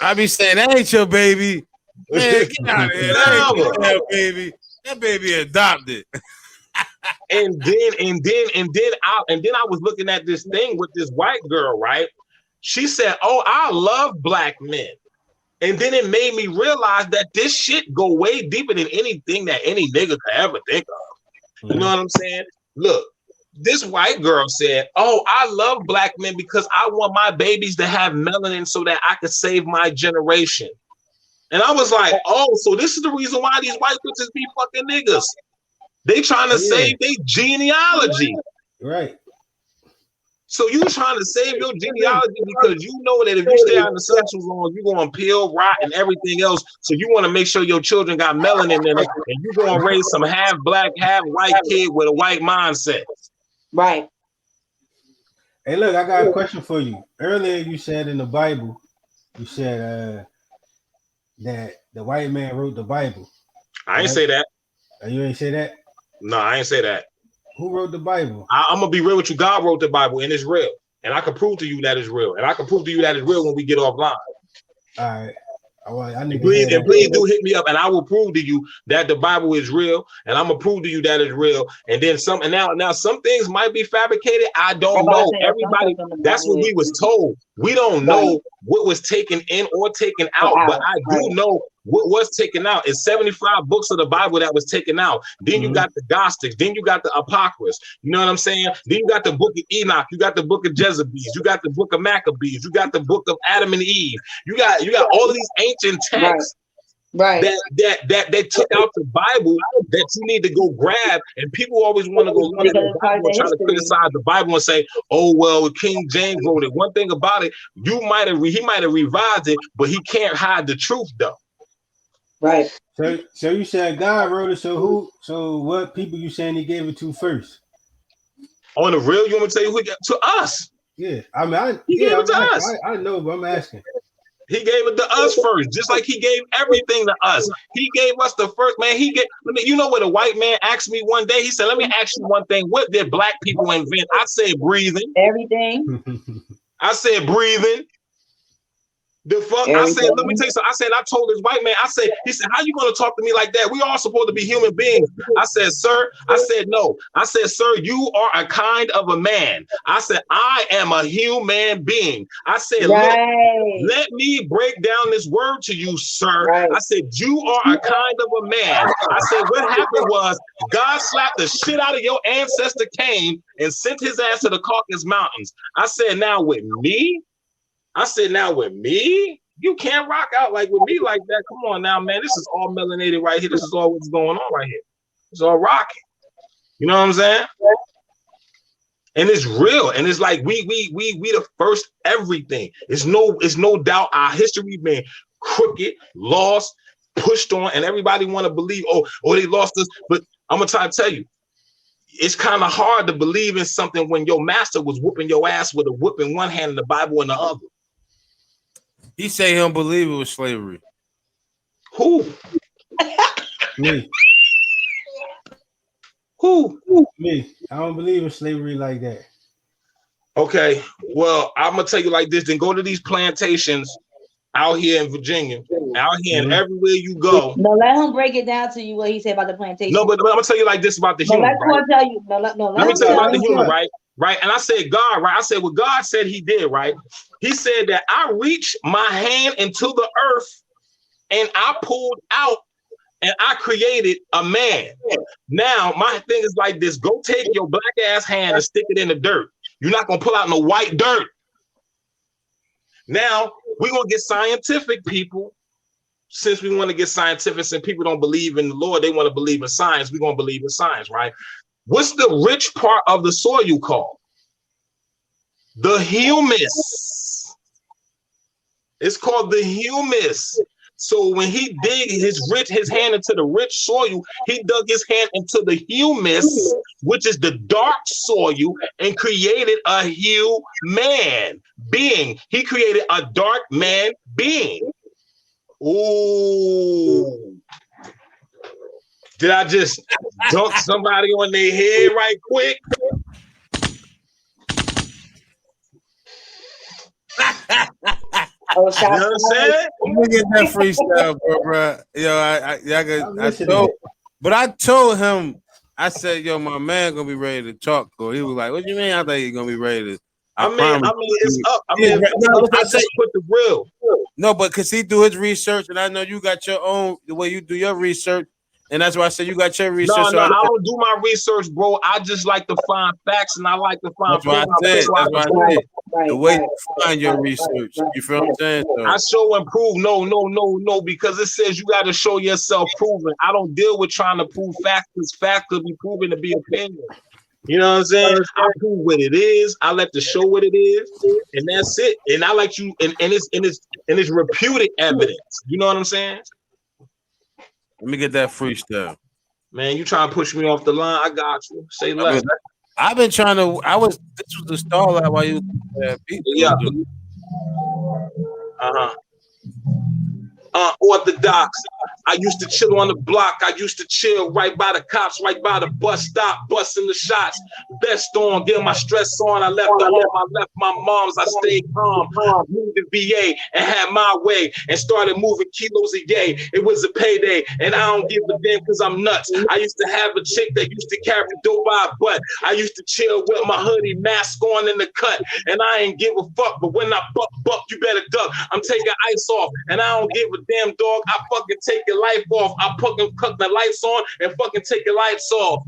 I be saying that ain't your baby. Man, get out of here. That ain't your baby. That baby adopted. And then I was looking at this thing with this white girl, right? She said, "Oh, I love black men." And then it made me realize that this shit go way deeper than anything that any nigga could ever think of. You know what I'm saying? Look, this white girl said, "Oh, I love black men because I want my babies to have melanin so that I could save my generation." And I was like, "Oh, so this is the reason why these white bitches be fucking niggas. They trying to save their genealogy." Right. So you trying to save your genealogy because you know that if you stay out in the sun too long, you're going to peel, rot, and everything else. So you want to make sure your children got melanin in them, and you're going to raise some half black, half white kid with a white mindset. Right. Hey, look, I got a question for you. Earlier, you said in the Bible, you said that the white man wrote the Bible. I ain't say that. You ain't say that? No, I ain't say that. Who wrote the Bible? I'm gonna be real with you. God wrote the Bible, and it's real. And I can prove to you that it's real. And I can prove to you that it's real when we get offline. All right. I need please do hit me up, and I will prove to you that the Bible is real, and I'm gonna prove to you that it's real. And then some, and now some things might be fabricated. I don't know. Everybody, that's what we was told. We don't know what was taken in or taken out, but I do know what was taken out. It's 75 books of the Bible that was taken out. Then you got the Gnostics. Then you got the Apocryphs. You know what I'm saying? Then you got the book of Enoch. You got the book of Jezebees. You got the book of Maccabees. You got the book of Adam and Eve. You got all of these ancient texts that they took out the Bible that you need to go grab. And people always want to go look at the Bible and try to criticize the Bible and say, "Oh well, King James wrote it." One thing about it, he might have revised it, but he can't hide the truth though. Right. So you said God wrote it. So what people you saying he gave it to first? On the real, you want me to tell you who to us? Yeah, I mean, he gave it to us. I know, but I'm asking. He gave it to us first, just like he gave everything to us. He gave us the first, man. You know what a white man asked me one day? He said, "Let me ask you one thing. What did black people invent?" I said, "Breathing." Everything. I said, "Breathing." The fuck? Everything. I said, let me tell you something. I told this white man, he said, "How you gonna talk to me like that? We all supposed to be human beings." I said, "Sir," I said, "No." I said, "Sir, you are a kind of a man." I said, "I am a human being." I said, "Look, let me break down this word to you, sir." I said, "You are a kind of a man." I said, "What happened was God slapped the shit out of your ancestor Cain and sent his ass to the Caucasus Mountains." I said, now with me, you can't rock out like with me like that. Come on now, man. This is all melanated right here. This is all what's going on right here. It's all rocking. You know what I'm saying? And it's real. And it's like we the first everything. It's no doubt our history been crooked, lost, pushed on, and everybody want to believe, oh, they lost us. But I'm gonna try to tell you, it's kind of hard to believe in something when your master was whooping your ass with a whip in one hand and the Bible in the other. He say he don't believe it was slavery. Who? Me. Who? Me. I don't believe in slavery like that. Okay. Well, I'm gonna tell you like this. Then go to these plantations out here in Virginia, out here and everywhere you go. No, let him break it down to you what he said about the plantation. No, but I'm gonna tell you like this about the human. Right? Tell you. Let me tell you about the human, right? Right. And I said, God, right? I said what God said he did, right? He said that I reached my hand into the earth and I pulled out and I created a man. Now, my thing is like this. Go take your black ass hand and stick it in the dirt. You're not going to pull out no white dirt. Now, we're going to get scientific, people. Since we want to get scientific, and people don't believe in the Lord, they want to believe in science. We're going to believe in science, right? What's the rich part of the soil called? The humus. It's called the humus. So when he dig his hand into the rich soil, he dug his hand into the humus, which is the dark soil, and created a human being. He created a dark man being. Ooh. Did I just dunk somebody on their head right quick? Oh, You know what I'm saying? I'm gonna get that freestyle, bro. Yo, I told him, I said, yo, my man gonna be ready to talk. Or he was like, what do you mean? I thought he gonna be ready to. I mean, it's up. I mean, I just put the real. No, but because he do his research, and I know you got your own, the way you do your research, and that's why I said you got your research. No, I don't do my research, bro. I just like to find facts, and I like to find. That's why I said. The way you find your research, you feel what I'm saying? So. I show and prove. No, because it says you got to show yourself proven. I don't deal with trying to prove facts, because facts could be proven to be opinion. You know what I'm saying? I prove what it is. I let the show what it is, and that's it. And I like you, and it's reputed evidence. You know what I'm saying? Let me get that freestyle. Man, you trying to push me off the line? I got you. Say less. I've been trying to. This was the stall out while you. Yeah. Orthodox. I used to chill on the block. I used to chill right by the cops, right by the bus stop, busting the shots. Best on, getting my stress on. I left the home. I left my mom's. I stayed calm. Moved to VA and had my way and started moving kilos a day. It was a payday, and I don't give a damn because I'm nuts. I used to have a chick that used to carry dope by a butt. I used to chill with my hoodie mask on in the cut, and I ain't give a fuck. But when I buck, you better duck. I'm taking ice off, and I don't give a damn dog. I fucking take your life off. I fucking cut the lights on and fucking take your lights off.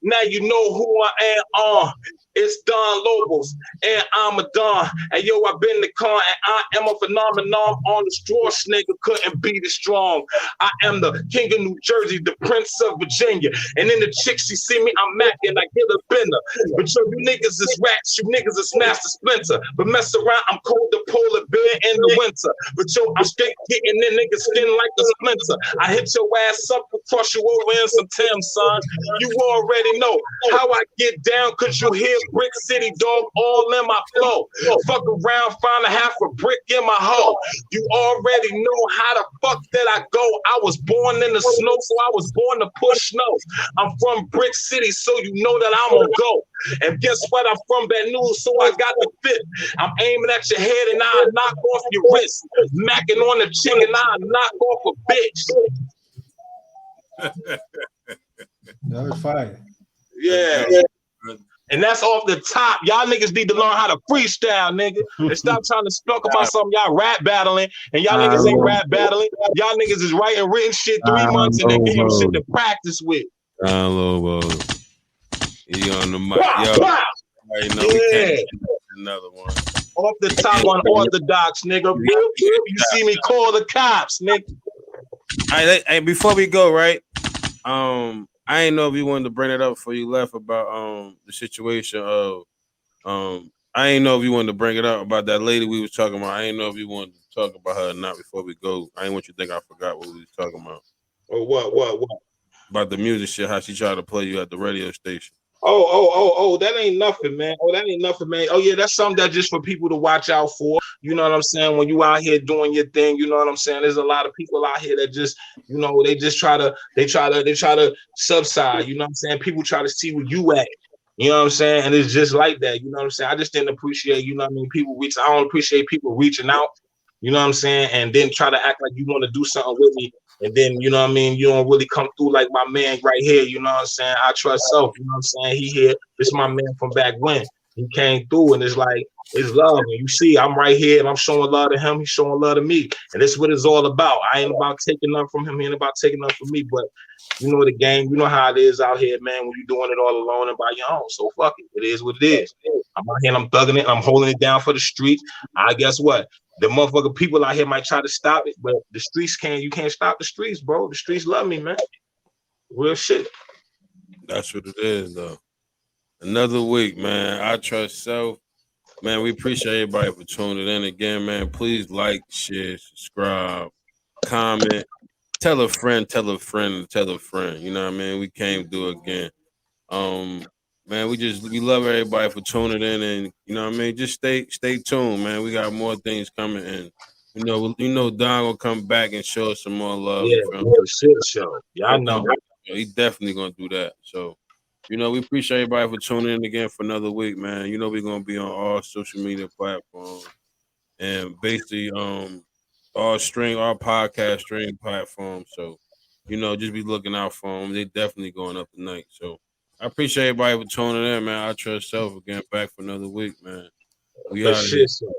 Now you know who I am. It's Don Lobos, and I'm a Don. And yo, I've been the con, and I am a phenomenon on the straw. Nigga couldn't be this strong. I am the king of New Jersey, the prince of Virginia. And then the chick, she see me, I'm macking, I get a bender. But yo, you niggas is rats, you niggas is Master Splinter. But mess around, I'm cold the polar bear in the winter. But yo, I'm straight getting in niggas skin like a splinter. I hit your ass up and crush you over in some Tim, son. You already know how I get down, cause you hear Brick City, dog, all in my flow. Fuck around, find a half a brick in my hoe. You already know how the fuck that I go. I was born in the snow, so I was born to push snow. I'm from Brick City, so you know that I'm gonna go. And guess what? I'm from Baton Rouge, so I got the fit. I'm aiming at your head and I'll knock off your wrist. Macking on the chick and I'll knock off a bitch. That was fire. Yeah. And that's off the top. Y'all niggas need to learn how to freestyle, nigga. And stop trying to talk about something y'all rap battling. And y'all niggas ain't rap battling. Y'all niggas is writing written shit 3 months and then give you shit to practice with. Lobos. He on the mic. Yo, yeah. Another one. Off the top on Orthodox, nigga. You see me call the cops, nigga. All right, hey, before we go, right? I ain't know if you wanted to bring it up before you left about the situation of I ain't know if you wanted to bring it up about that lady we was talking about. I ain't know if you wanted to talk about her or not before we go. I ain't want you to think I forgot what we was talking about. Oh, what? About the music shit, how she tried to play you at the radio station. Oh, that ain't nothing, man. Oh, yeah, that's something that's just for people to watch out for. You know what I'm saying? When you out here doing your thing, you know what I'm saying? There's a lot of people out here that just, you know, they try to subside, you know what I'm saying? People try to see where you at. You know what I'm saying? And it's just like that, you know what I'm saying? I just didn't appreciate, you know what I mean, I don't appreciate people reaching out, you know what I'm saying? And then try to act like you want to do something with me. And then, you know what I mean, you don't really come through like my man right here, you know what I'm saying? I trust self, you know what I'm saying? He here, this is my man from back when. He came through, and it's like it's love. And you see, I'm right here, and I'm showing love to him. He's showing love to me, and this is what it's all about. I ain't about taking nothing from him. He ain't about taking nothing from me. But you know the game. You know how it is out here, man. When you're doing it all alone and by your own. So fuck it. It is what it is. I'm out here, and I'm thugging it, and I'm holding it down for the streets. I guess what? The motherfucking people out here might try to stop it, but the streets can't. You can't stop the streets, bro. The streets love me, man. Real shit. That's what it is, though. Another week, man. I trust self. Man, we appreciate everybody for tuning in again, man. Please like, share, subscribe, comment, tell a friend, tell a friend, tell a friend. You know what I mean? We came through again. Man, we love everybody for tuning in, and you know what I mean. Just stay tuned, man. We got more things coming, and you know, Don will come back and show us some more love. Yeah, real shit show. Yeah, I know. He definitely gonna do that. So, you know, we appreciate everybody for tuning in again for another week, man. You know, we're gonna be on all social media platforms and basically all podcast streaming platforms. So, you know, just be looking out for them. They definitely going up tonight. So I appreciate everybody for tuning in, man. I trust self again back for another week, man. We But out of here. shit, so.